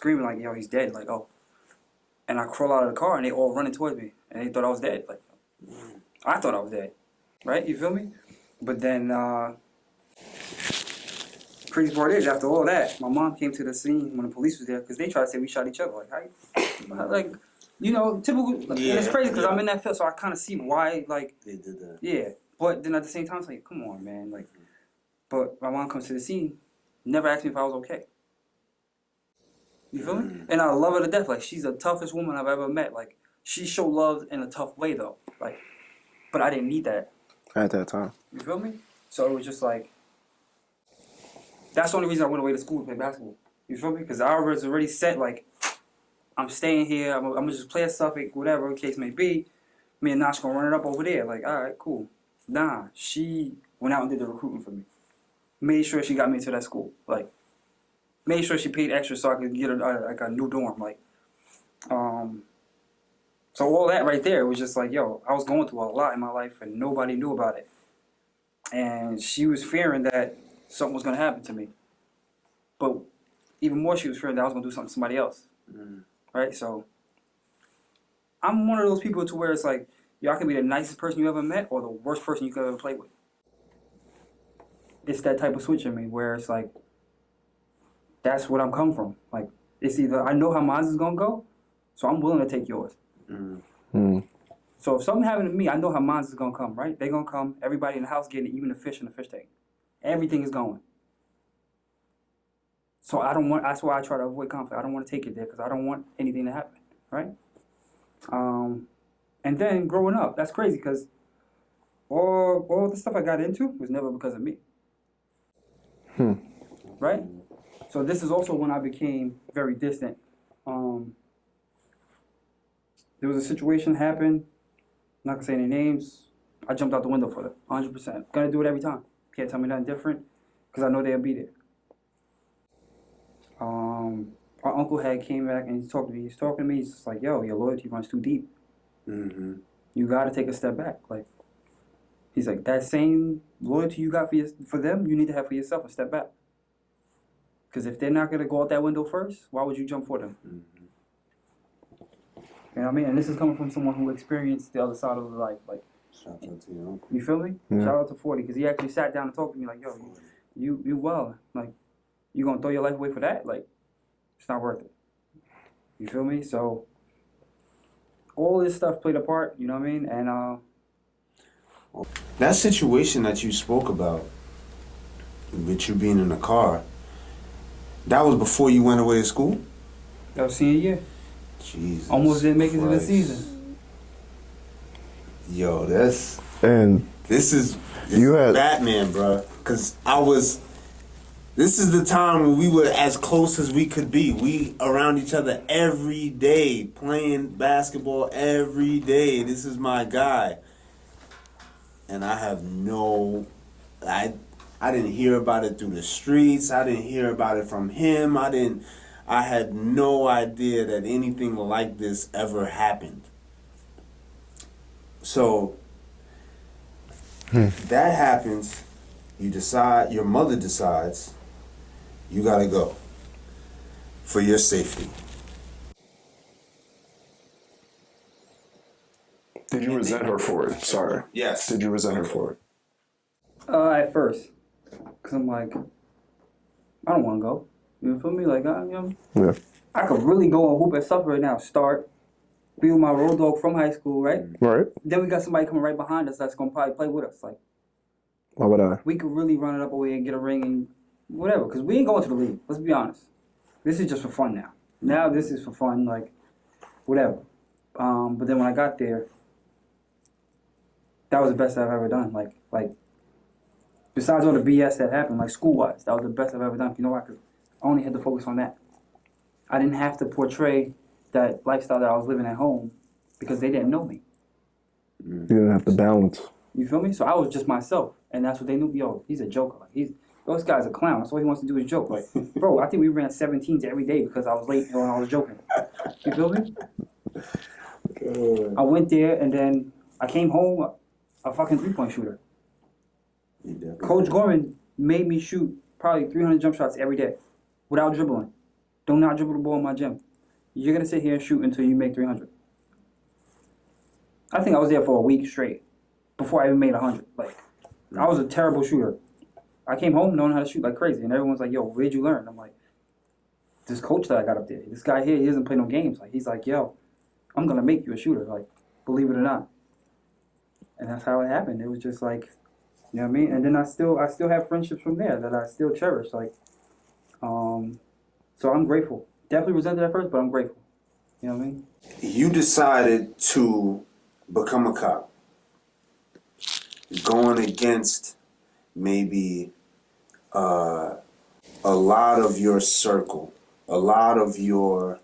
like, yo, he's dead. Like, oh. And I crawl out of the car, and they all running towards me, and they thought I was dead. Like, I thought I was dead, right? You feel me? But then, crazy part is, after all that, my mom came to the scene when the police was there, because they tried to say we shot each other. Like, like, you know, typical. Yeah, and it's crazy because I'm in that field, so I kind of see why, like, they did that. Yeah, but then at the same time, it's like, come on, man. Like, but my mom comes to the scene, never asked me if I was okay. You feel me? And I love her to death. Like, she's the toughest woman I've ever met. Like, she showed love in a tough way, though. Like, but I didn't need that at that time. You feel me? So it was just like, that's the only reason I went away to school to play basketball. You feel me? Because I was already set, like, I'm staying here. I'm gonna just play at Suffolk, whatever the case may be. Me and Nash gonna run it up over there. Like, all right, cool. Nah, she went out and did the recruiting for me. Made sure she got me to that school. Like, made sure she paid extra so I could get a new dorm. Like, so all that right there was just like, yo, I was going through a lot in my life and nobody knew about it. And she was fearing that something was gonna happen to me. But even more, she was fearing that I was gonna do something to somebody else. Right? So I'm one of those people to where it's like, yo, I can be the nicest person you ever met or the worst person you could ever play with. It's that type of switch in me where it's like, that's what I'm coming from. Like, it's either I know how mine is gonna go, so I'm willing to take yours. So if something happened to me, I know how mine is gonna come, right? They're gonna come, everybody in the house getting it, even the fish in the fish tank. Everything is going. So that's why I try to avoid conflict. I don't want to take it there because I don't want anything to happen, right? And then growing up, that's crazy because all the stuff I got into was never because of me. Right? So this is also when I became very distant. There was a situation happened, not gonna say any names. I jumped out the window for them, 100%. Gonna do it every time. Can't tell me nothing different because I know they'll be there. Our uncle came back and he talked to me. He's talking to me. He's just like, "Yo, your loyalty runs too deep. You got to take a step back." Like, he's like, that same loyalty you got for them, you need to have for yourself. A step back. Because if they're not gonna go out that window first, why would you jump for them? You know what I mean? And this is coming from someone who experienced the other side of the life. Like, Shout out to your uncle. you feel me? Yeah. Shout out to 40 because he actually sat down and talked to me like, "Yo, you well, like, you gonna throw your life away for that? Like, it's not worth it." You feel me? So all this stuff played a part. You know what I mean? And That situation that you spoke about, with you being in the car, that was before you went away to school? that was senior year. Jesus. Almost didn't make it to the Christ. season. Yo, And this is You had- Batman, bro. Because this is the time when we were as close as we could be. We around each other every day, playing basketball every day. This is my guy. And I have I didn't hear about it through the streets. I didn't hear about it from him. I had no idea that anything like this ever happened. So that happens. Your mother decides you gotta go for your safety. did you resent her for it? Sorry. Yes. Did you resent her for it? At first, because I'm like, I don't want to go. You feel me? Like, Yeah. I could really go and hoop at stuff right now. Start, be with my road dog from high school, right? Right. Then we got somebody coming right behind us that's gonna probably play with us. Like, Why would I? we could really run it up away and get a ring and whatever. Because we ain't going to the league. Let's be honest. This is just for fun now. Now this is for fun, like, whatever. But then when I got there, that was the best I've ever done. Like, besides all the BS that happened, like school-wise, that was the best I've ever done. You know why? Because I only had to focus on that. I didn't have to portray that lifestyle that I was living at home because they didn't know me. You didn't have to balance. You feel me? So I was just myself, and that's what they knew. Yo, he's a joker. Like, this guy's a clown. That's all he wants to do is joke. Like, bro, I think we ran 17s every day because I was late when I was joking. You feel me? I went there, and then I came home a fucking three-point shooter. Coach Gorman made me shoot probably 300 jump shots every day without dribbling. Do not dribble the ball in my gym. You're going to sit here and shoot until you make 300. I think I was there for a week straight before I even made 100. Like, I was a terrible shooter. I came home knowing how to shoot like crazy, and everyone's like, "Yo, where'd you learn?" I'm like, "This coach that I got up there, this guy here, he doesn't play no games. Like, he's like, yo, I'm going to make you a shooter, like, believe it or not." And that's how it happened. It was just like, you know what I mean? And then I still have friendships from there that I still cherish. Like, so I'm grateful. Definitely resented at first, but I'm grateful. You know what I mean? You decided to become a cop, going against maybe a lot of your circle, a lot of your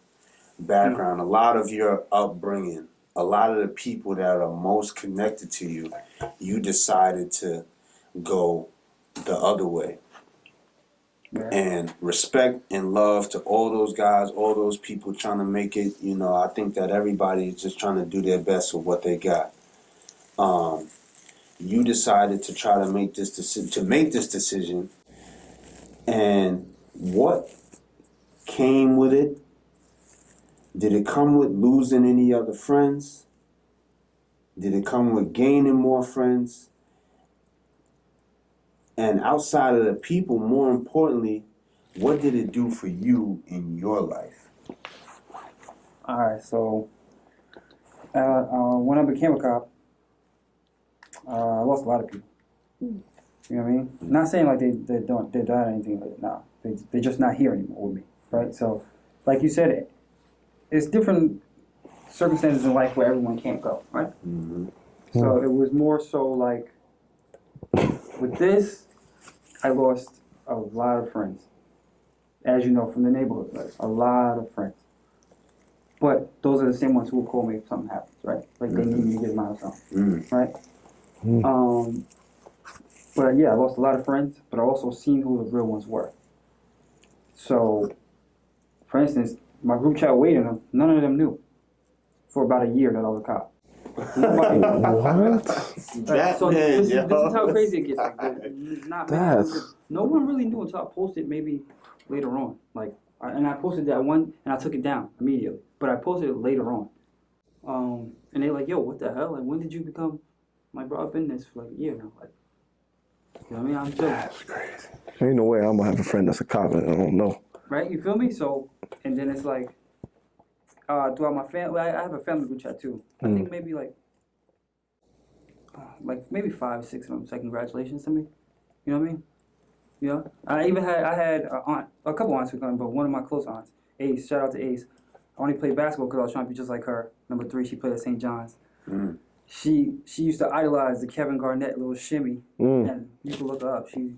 background, a lot of your upbringing, a lot of the people that are most connected to you. You decided to go the other way. Yeah. And respect and love to all those guys, all those people trying to make it. You know, I think that everybody is just trying to do their best with what they got. You decided to try to make this decision, and what came with it? Did it come with losing any other friends? Did it come with gaining more friends? And outside of the people, more importantly, what did it do for you in your life? Alright, so when I became a cop, I lost a lot of people. You know what I mean? Not saying like they died or anything like that. No, they're just not here anymore with me, right? So, like you said, it's different circumstances in life where everyone can't go, right? Mm-hmm. So it was more so like with this, I lost a lot of friends, as you know from the neighborhood, right? A lot of friends. But those are the same ones who will call me if something happens, right? Like they need me to get them out of something, right? But yeah, I lost a lot of friends, but I also seen who the real ones were. So, for instance, my group chat waiting room, none of them knew for about a year that I was a cop. Nobody. What? So this is how crazy it gets. Like, not many people knew. No one really knew until I posted maybe later on. Like, and I posted that one, and I took it down immediately. But I posted it later on. And they're like, "Yo, what the hell? Like, when did you become?" I'm like, bro, I've been in this for like a year now. Like, you know what I mean? I'm chilling. That's crazy. Ain't no way I'm gonna have a friend that's a cop and I don't know. Right? You feel me? So, and then it's like, throughout my family, I have a family group chat too. I think maybe like maybe 5 or 6 of them say congratulations to me. You know what I mean? Yeah. I had a couple aunts who come, but one of my close aunts, Ace. Shout out to Ace. I only played basketball because I was trying to be just like her. Number 3, she played at St. John's. She used to idolize the Kevin Garnett little shimmy, and you can look her up. She's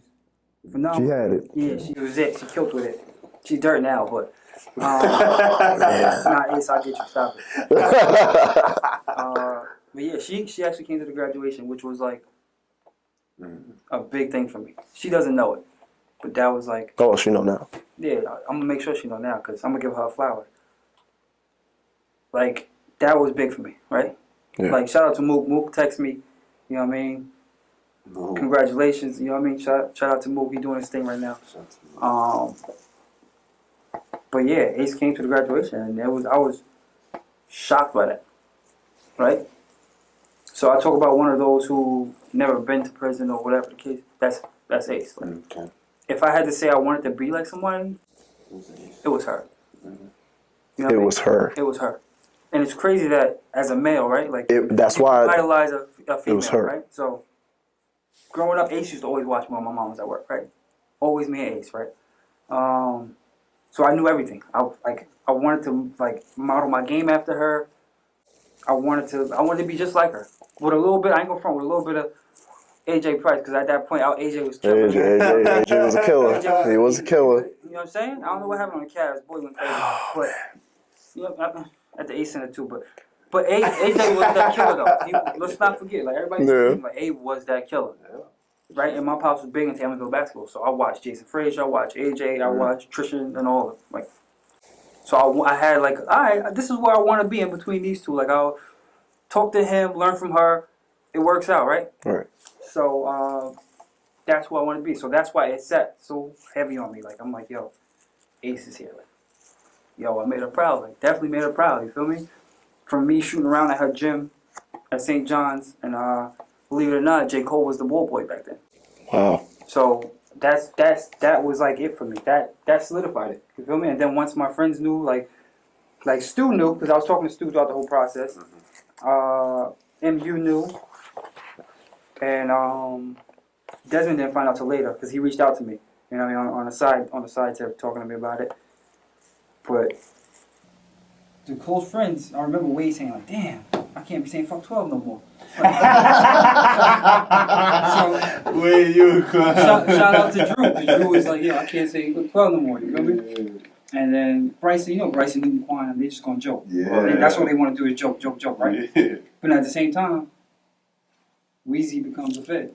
phenomenal. She had it. Yeah, she was it. She killed with it. She's dirt now, but nah, Ace, I'll get you. Stop it. But yeah, she actually came to the graduation, which was like a big thing for me. She doesn't know it, but that was like, Oh, she know now. yeah, I'm gonna make sure she know now because I'm gonna give her a flower. Like that was big for me, right? Yeah. Like shout out to Mook. Mook text me, you know what I mean? No. Congratulations, you know what I mean? Shout out to Mook. He doing his thing right now. But yeah, Ace came to the graduation, and I was shocked by that, right? So I talk about one of those who never been to prison or whatever the case. That's Ace. Like, Okay. if I had to say I wanted to be like somebody, it was her. You know what I It mean? was her. It was her. And it's crazy that as a male, right? Like That's you why idolize a female, it was her. right? So growing up, Ace used to always watch me when my mom was at work, right? Always me and Ace, right? So I knew everything. I wanted to like model my game after her. I wanted to be just like her. With a little bit, I ain't gonna front, with a little bit of AJ Price, because at that point, AJ was killing. AJ was a killer. He was a killer. You know what I'm saying? I don't know what happened on the Cavs. Boy went crazy. But you know, at the Ace Center too. But AJ was that killer though. Let's not forget. Like everybody, like Abe was that killer. Right? And my pops was big into Amityville basketball, so I watched Jason Frazier, I watched AJ, I watched Trishan, and all of them. Like, so I had like, all right, this is where I want to be in between these two. Like, I'll talk to him, learn from her. It works out, right? Right. So that's where I want to be. So that's why it sat so heavy on me. Like, I'm like, yo, Ace is here. Like, yo, I made her proud. Like, definitely made her proud. You feel me? From me shooting around at her gym at St. John's, and believe it or not, J. Cole was the ball boy back then. Wow. So that was like it for me. That solidified it. You feel me? And then once my friends knew, like Stu knew, because I was talking to Stu throughout the whole process. MU knew, and Desmond didn't find out till later because he reached out to me. You know what I mean? On the side tip, talking to me about it. But the close friends, I remember Wade saying like, "Damn, I can't be saying fuck 12 no more." So, Wait, you shout out to Drew. Because Drew was like, "Yo, I can't say fuck 12 no more." You feel me? And then Bryson, Bryson and Quan, they just gonna joke. Yeah. And that's what they want to do is joke, right? Yeah. But at the same time, Weezy becomes a Fed.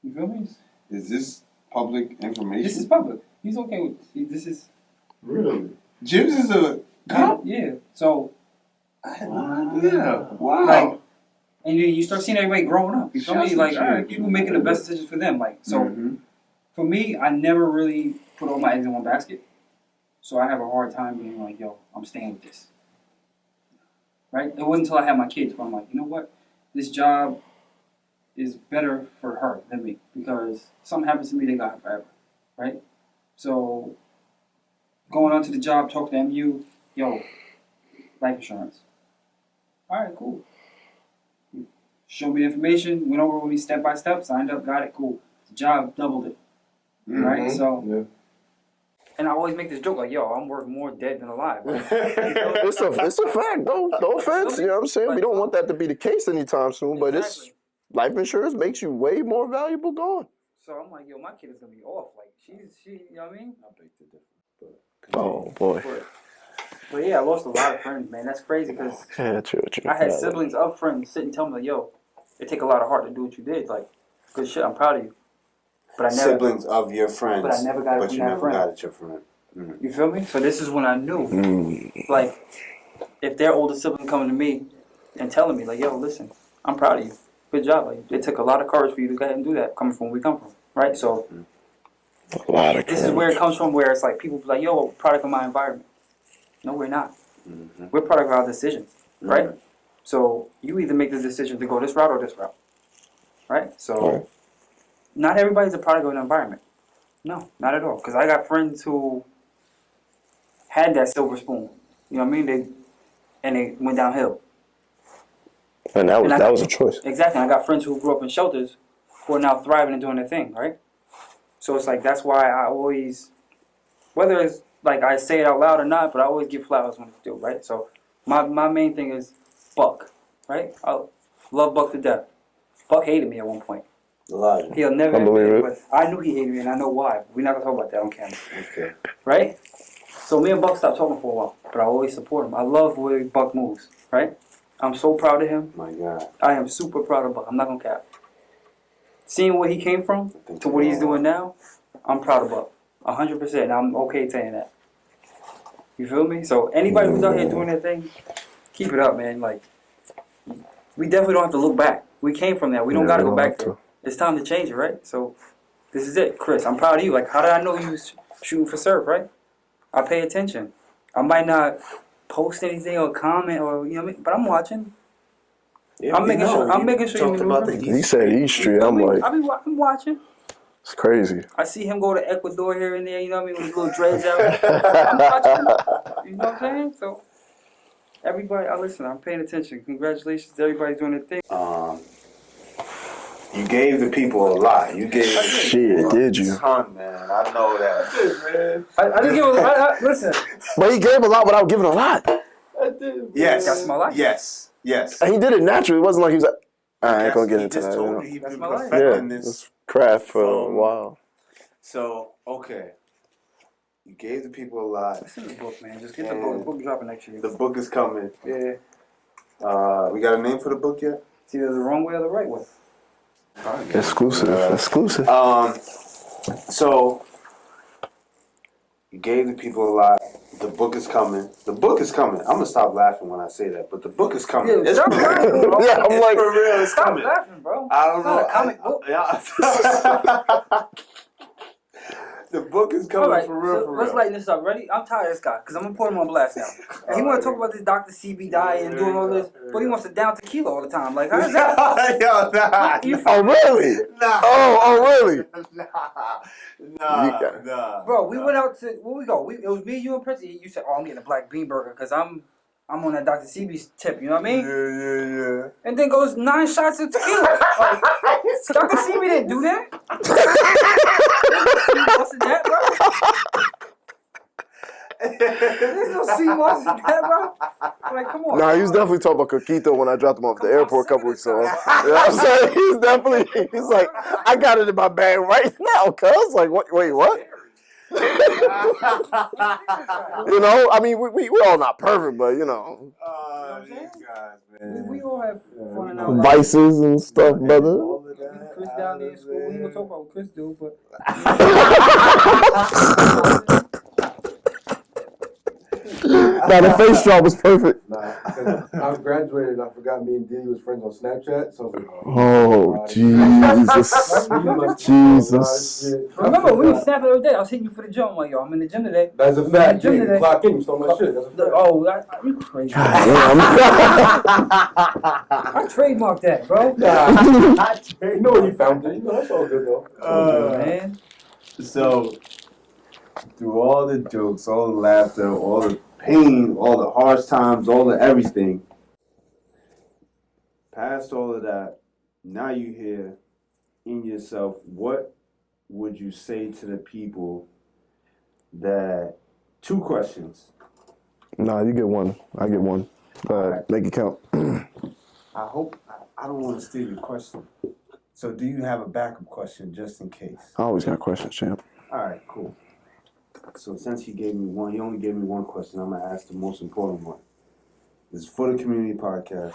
You feel me? Is this public information? This is public. He's okay with this. Is really James is a cop. Yeah. So. Yeah. Wow. Like, and you start seeing everybody growing up. You feel me? Like, all right, people making the best decisions for them. Like, so for me, I never really put all my eggs in one basket. So I have a hard time being like, yo, I'm staying with this. Right? It wasn't until I had my kids where I'm like, you know what? This job is better for her than me because something happens to me, they got her forever. right? So going on to the job, talk to MU, yo, life insurance. All right, cool. Show me the information, went over with me step by step, signed up, got it, cool. The job doubled it, right? So, and I always make this joke like, yo, I'm worth more dead than alive. Right? It's a fact. No offense. You know what I'm saying? We don't want that to be the case anytime soon, but it's life insurance makes you way more valuable gone. So I'm like, yo, my kid is gonna be off. Like she, you know what I mean? I beg to differ. Oh boy. But yeah, I lost a lot of friends, man. That's crazy because Yeah, true. I had siblings of friends sit and tell me like, yo, it take a lot of heart to do what you did. Like, good shit, I'm proud of you. But I never Siblings of your friends. But I never got it but from you that never friend. got it your friend. Mm. You feel me? So this is when I knew, like, if their older sibling coming to me and telling me like, yo, listen, I'm proud of you. Good job. Like, it took a lot of courage for you to go ahead and do that, coming from where we come from, right? So A lot of this is where it comes from, where it's like people be like, yo, we're product of my environment. No, we're not. Mm-hmm. We're product of our decisions, right? So you either make the decision to go this route or this route, right? So not everybody's a product of an environment. No, not at all. Because I got friends who had that silver spoon. You know what I mean? They went downhill. And that was a choice. Exactly. I got friends who grew up in shelters who are now thriving and doing their thing, right? So it's like that's why I always, whether it's like I say it out loud or not, but I always give flowers when it's due, right? So my main thing is Buck, right? I love Buck to death. Buck hated me at one point. He'll never admit it, but I knew he hated me and I know why. We're not gonna talk about that on camera. Okay. Right? So me and Buck stopped talking for a while, but I always support him. I love the way Buck moves, right? I'm so proud of him. My God. I am super proud of Buck. I'm not gonna cap. Seeing where he came from to what he's doing now, I'm proud of Buck. 100%. And I'm okay saying that. You feel me? So anybody who's out here doing their thing, keep it up, man. Like, we definitely don't have to look back. We came from that. We don't gotta go back there. It's time to change it, right? So this is it, Chris. I'm proud of you. Like, how did I know you was shooting for surf, right? I pay attention. I might not post anything or comment or you know what I mean, but I'm watching. Yeah, I'm making sure you about the He said East Street. I'm like, I'm watching. it's crazy. I see him go to Ecuador here and there, you know what I mean, with his little dreads out. I'm watching. You know what I'm saying? So everybody, I'm paying attention. Congratulations to everybody doing their thing. You gave the people a lot. You gave Shit, did you? a ton, man. I know that. I didn't give a listen. But he gave a lot without giving a lot. I did. Yes. That's my life. Yes. Yes. And he did it naturally. It wasn't like he was like, I ain't gonna get into just that. told You know? me he's That's been my life. perfecting Yeah, this. it's craft for a while. So, okay. You gave the people a lot. It's in the book, man. Just get the book. The book dropping next year. The book is coming. Yeah. We got a name for the book yet? It's either the wrong way or the right way. Exclusive. Exclusive. So you gave the people a lot. The book is coming. The book is coming. I'm gonna stop laughing when I say that, but the book is coming. Yeah, It's stop for real. laughing, bro. Yeah, I'm It's like, for real. It's Stop coming. laughing, bro. I don't It's know. not a comic book. Yeah. The book is coming All right, for real. so let's lighten this up. Ready? I'm tired of this guy because I'm gonna put him on blast now. And he want to talk about this Dr. CB diet and doing all this, but he wants to down tequila all the time. Like, how is that? Yo, nah. You oh really? Nah. Oh really? Nah. Bro, we went out to where we go. It was me, you, and Prince. You said, "Oh, I'm getting a black bean burger because I'm on that Dr. CB's tip." You know what I mean? Yeah. And then goes 9 shots of tequila. Like, Dr. CB didn't do that. What's in that, bro? There's no sea moss in that, bro. Like, come on. Nah, he was definitely talking about Coquito when I dropped him off at the airport a couple weeks ago. You know what I'm saying? He's like, I got it in my bag right now, cuz. Like, what? Wait, what? You know, I mean, we're all not perfect, but, you know. These guys, man. We all have fun in our life. Vices and stuff, brother. Chris down there in school. We ain't gonna talk about what Chris do, but. Nah, the face drop was perfect. Nah, I graduated and I forgot me and Dede was friends on Snapchat, so I was like, Oh, Jesus. Jesus. Remember, we were snapping every day. I was hitting you for the gym. I'm like, yo, I'm in the gym today. That's a I'm fact. in the gym Yeah, today. you clock in, you stole my shit. That's a fact. Oh, you crazy. Damn. I trademarked that, bro. Nah, you know when you found it. You know, that's all good though. Man. So, through all the jokes, all the laughter, all the pain, all the harsh times, all the everything, past all of that, now you hear in yourself, what would you say to the people that, two questions. Nah, you get one. I get one. Alright. Make it count. I don't want to steal your question. So do you have a backup question just in case? I always got questions, champ. Alright, cool. So since he only gave me one question, I'm going to ask the most important one. This is for the community podcast.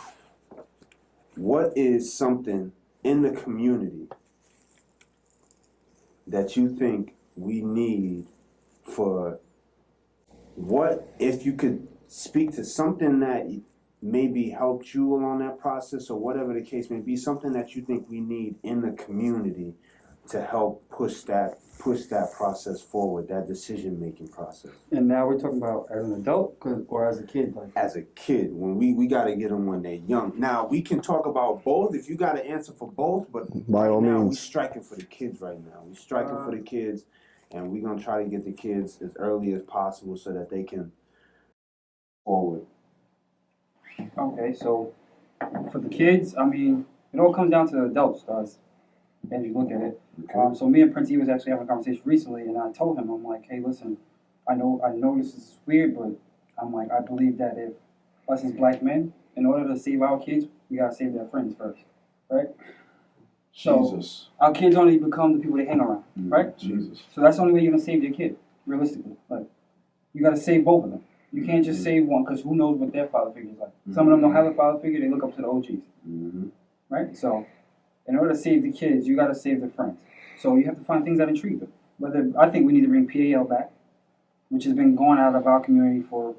What is something in the community that you think we need for, what if you could speak to something that maybe helped you along that process, or whatever the case may be, something that you think we need in the community to help push that process forward, that decision-making process? And now we're talking about as an adult or as a kid? Like, As a kid, when we got to get them when they're young. Now, we can talk about both if you got to answer for both, but By all now means. we're striking for the kids right now. We're striking for the kids, and we're going to try to get the kids as early as possible so that they can forward. okay, so for the kids, I mean, it all comes down to the adults, guys, as you look at it. Okay. So me and Prince, he was actually having a conversation recently, and I told him, I'm like, hey, listen, I know this is weird, but I'm like, I believe that if us as black men, in order to save our kids, we gotta save their friends first, right? So Jesus. our kids only become the people they hang around, right? Jesus. So that's the only way you're gonna save your kid, realistically. Like, you gotta save both of them. You can't just save one, because who knows what their father figure is like. Some of them don't have a father figure, they look up to the OGs, right? So in order to save the kids, you gotta save their friends. So you have to find things that intrigue them. Whether I think we need to bring PAL back, which has been going out of our community for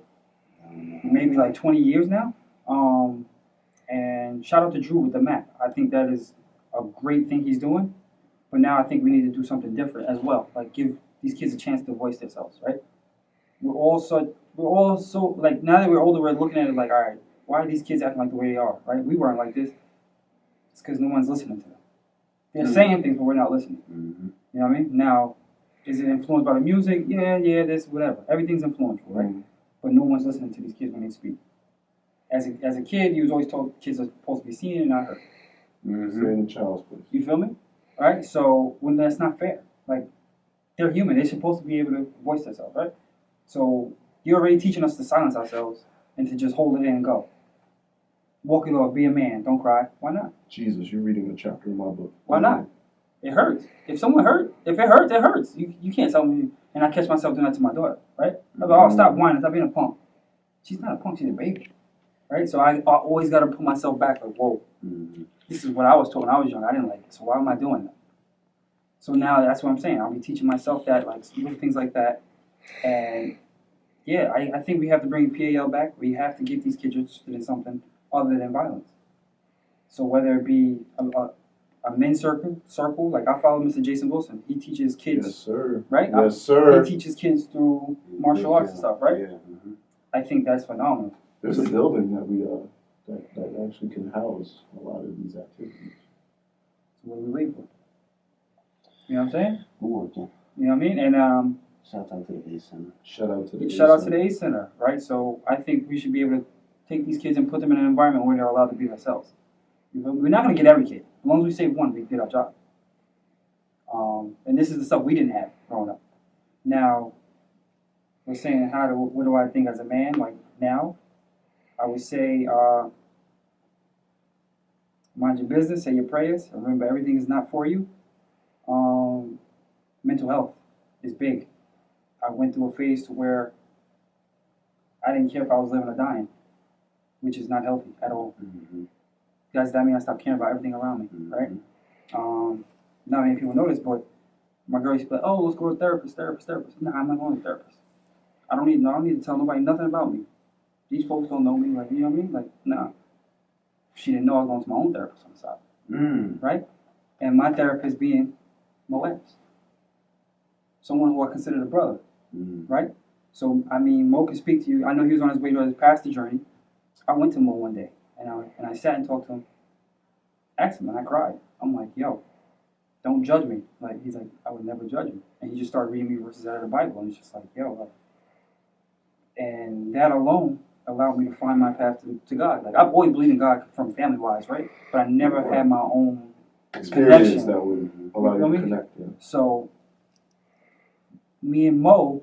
maybe like 20 years now. And shout out to Drew with the map. I think that is a great thing he's doing. But now I think we need to do something different as well. Like, give these kids a chance to voice themselves, right? We're all so like, now that we're older, we're looking at it like, all right, why are these kids acting like the way they are, right? We weren't like this. It's because no one's listening to them. They're saying things, but we're not listening. You know what I mean? Now, is it influenced by the music? Yeah, this, whatever. Everything's influential, right? But no one's listening to these kids when they speak. As a kid, you was always told kids are supposed to be seen and not heard. Stay in the child's place. You feel me? All right? So, when that's not fair. Like, they're human. They're supposed to be able to voice themselves, right? So, you're already teaching us to silence ourselves and to just hold it in and go. Walk it off, be a man, don't cry. Why not? Jesus, you're reading a chapter in my book. Why not? It hurts. If someone hurt, if it hurts, it hurts. You can't tell me, and I catch myself doing that to my daughter, right? I'm like, oh, stop whining, stop being a punk. She's not a punk, she's a baby, right? So I always got to put myself back, like, whoa, this is what I was told when I was young. I didn't like it, so why am I doing that? So now that's what I'm saying. I'll be teaching myself that, like, little things like that. And yeah, I think we have to bring PAL back. We have to get these kids interested in something other than violence. So whether it be a men's circle, like I follow Mr. Jason Wilson. He teaches kids, Yes, sir. right? Yes, sir. He teches kids through martial arts and stuff, right? Yeah. I think that's phenomenal. There's a building that we that actually can house a lot of these activities. So what are we waiting for? You know what I'm saying? We're working. You know what I mean? And Shout out to the A Center. Shout out to the A Center, right? So I think we should be able to take these kids and put them in an environment where they're allowed to be themselves. We're not going to get every kid. As long as we save one, we did our job. And this is the stuff we didn't have growing up. Now, we're saying, what do I think as a man? Like, now, I would say, mind your business, say your prayers. Remember, everything is not for you. Mental health is big. I went through a phase to where I didn't care if I was living or dying, which is not healthy at all. Because that means I stopped caring about everything around me, right? Not many people know this, but my girl used to be like, oh, let's go to therapist. Nah, I'm not going to therapist. I don't need to tell nobody nothing about me. These folks don't know me, like, you know what I mean? Like, nah. She didn't know I was going to my own therapist on the side, right? And my therapist being Mo Epps. Someone who I considered a brother, right? So, I mean, Mo can speak to you. I know he was on his way to his pastor journey. I went to Mo one day, and I sat and talked to him, asked him, and I cried. I'm like, yo, don't judge me. Like, he's like, I would never judge you. And he just started reading me verses out of the Bible, and it's just like, yo. And that alone allowed me to find my path to God. Like, I've always believed in God from family-wise, right? But I never had my own Experience connection. that would allow you to connect. Yeah. So, me and Mo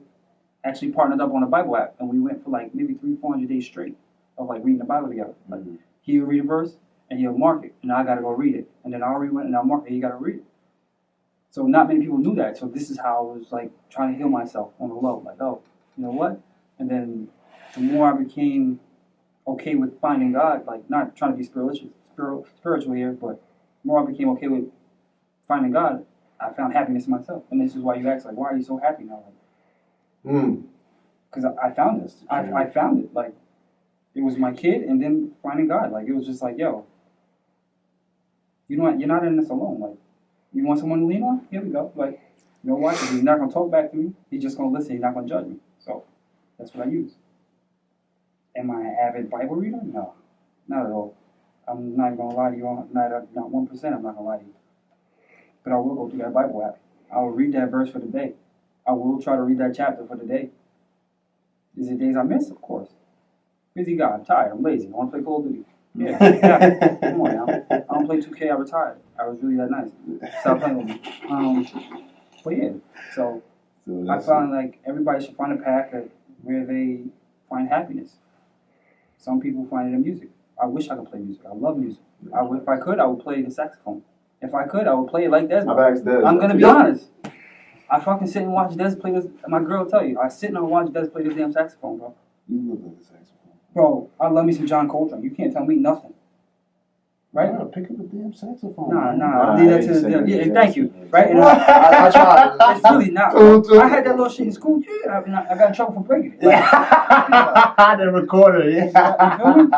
actually partnered up on a Bible app, and we went for like maybe 300-400 days straight of like reading the Bible together. Like, he would read a verse, and he'll mark it, and I got to go read it. And then I'll read it, and I'll mark it, he got to read it. So not many people knew that. So this is how I was like trying to heal myself on the low. Like, oh, you know what? And then the more I became okay with finding God, like not trying to be spiritual here, but the more I became okay with finding God, I found happiness in myself. And this is why you ask, like, why are you so happy now? Because I found this. I found it. Like, it was my kid, and then finding God. Like, it was just like, yo, you know what? You're not in this alone. Like, you want someone to lean on? Here we go. Like, you know what? He's not going to talk back to me. He's just going to listen. He's not going to judge me. So that's what I use. Am I an avid Bible reader? No, not at all. I'm not going to lie to you. Not 1%. I'm not going to lie to you. But I will go through that Bible app. I will read that verse for the day. I will try to read that chapter for the day. Is it days I miss? Of course. Busy guy. I'm tired. I'm lazy. I want to play Call of Duty. Yeah. Come on now. I don't play 2K. I retired. I was really that nice. Stop playing with me. But yeah. So I found like everybody should find a path where they find happiness. Some people find it in music. I wish I could play music. I love music. If I could, I would play the saxophone. If I could, I would play it like Desmond. I've asked Des. I'm gonna be honest. I fucking sit and watch Des play this. My girl will tell you. I sit and watch Des play this damn saxophone, bro. You look like a saxophone. Bro, I love me some John Coltrane. You can't tell me nothing. Right? Yeah, pick up a damn saxophone. Nah. Leave that to the yeah. Thank you. Right? And I tried. It's really not. I had that little shit in school. Yeah, I got in trouble for breaking it. Like, I didn't record it. Yeah. You feel me?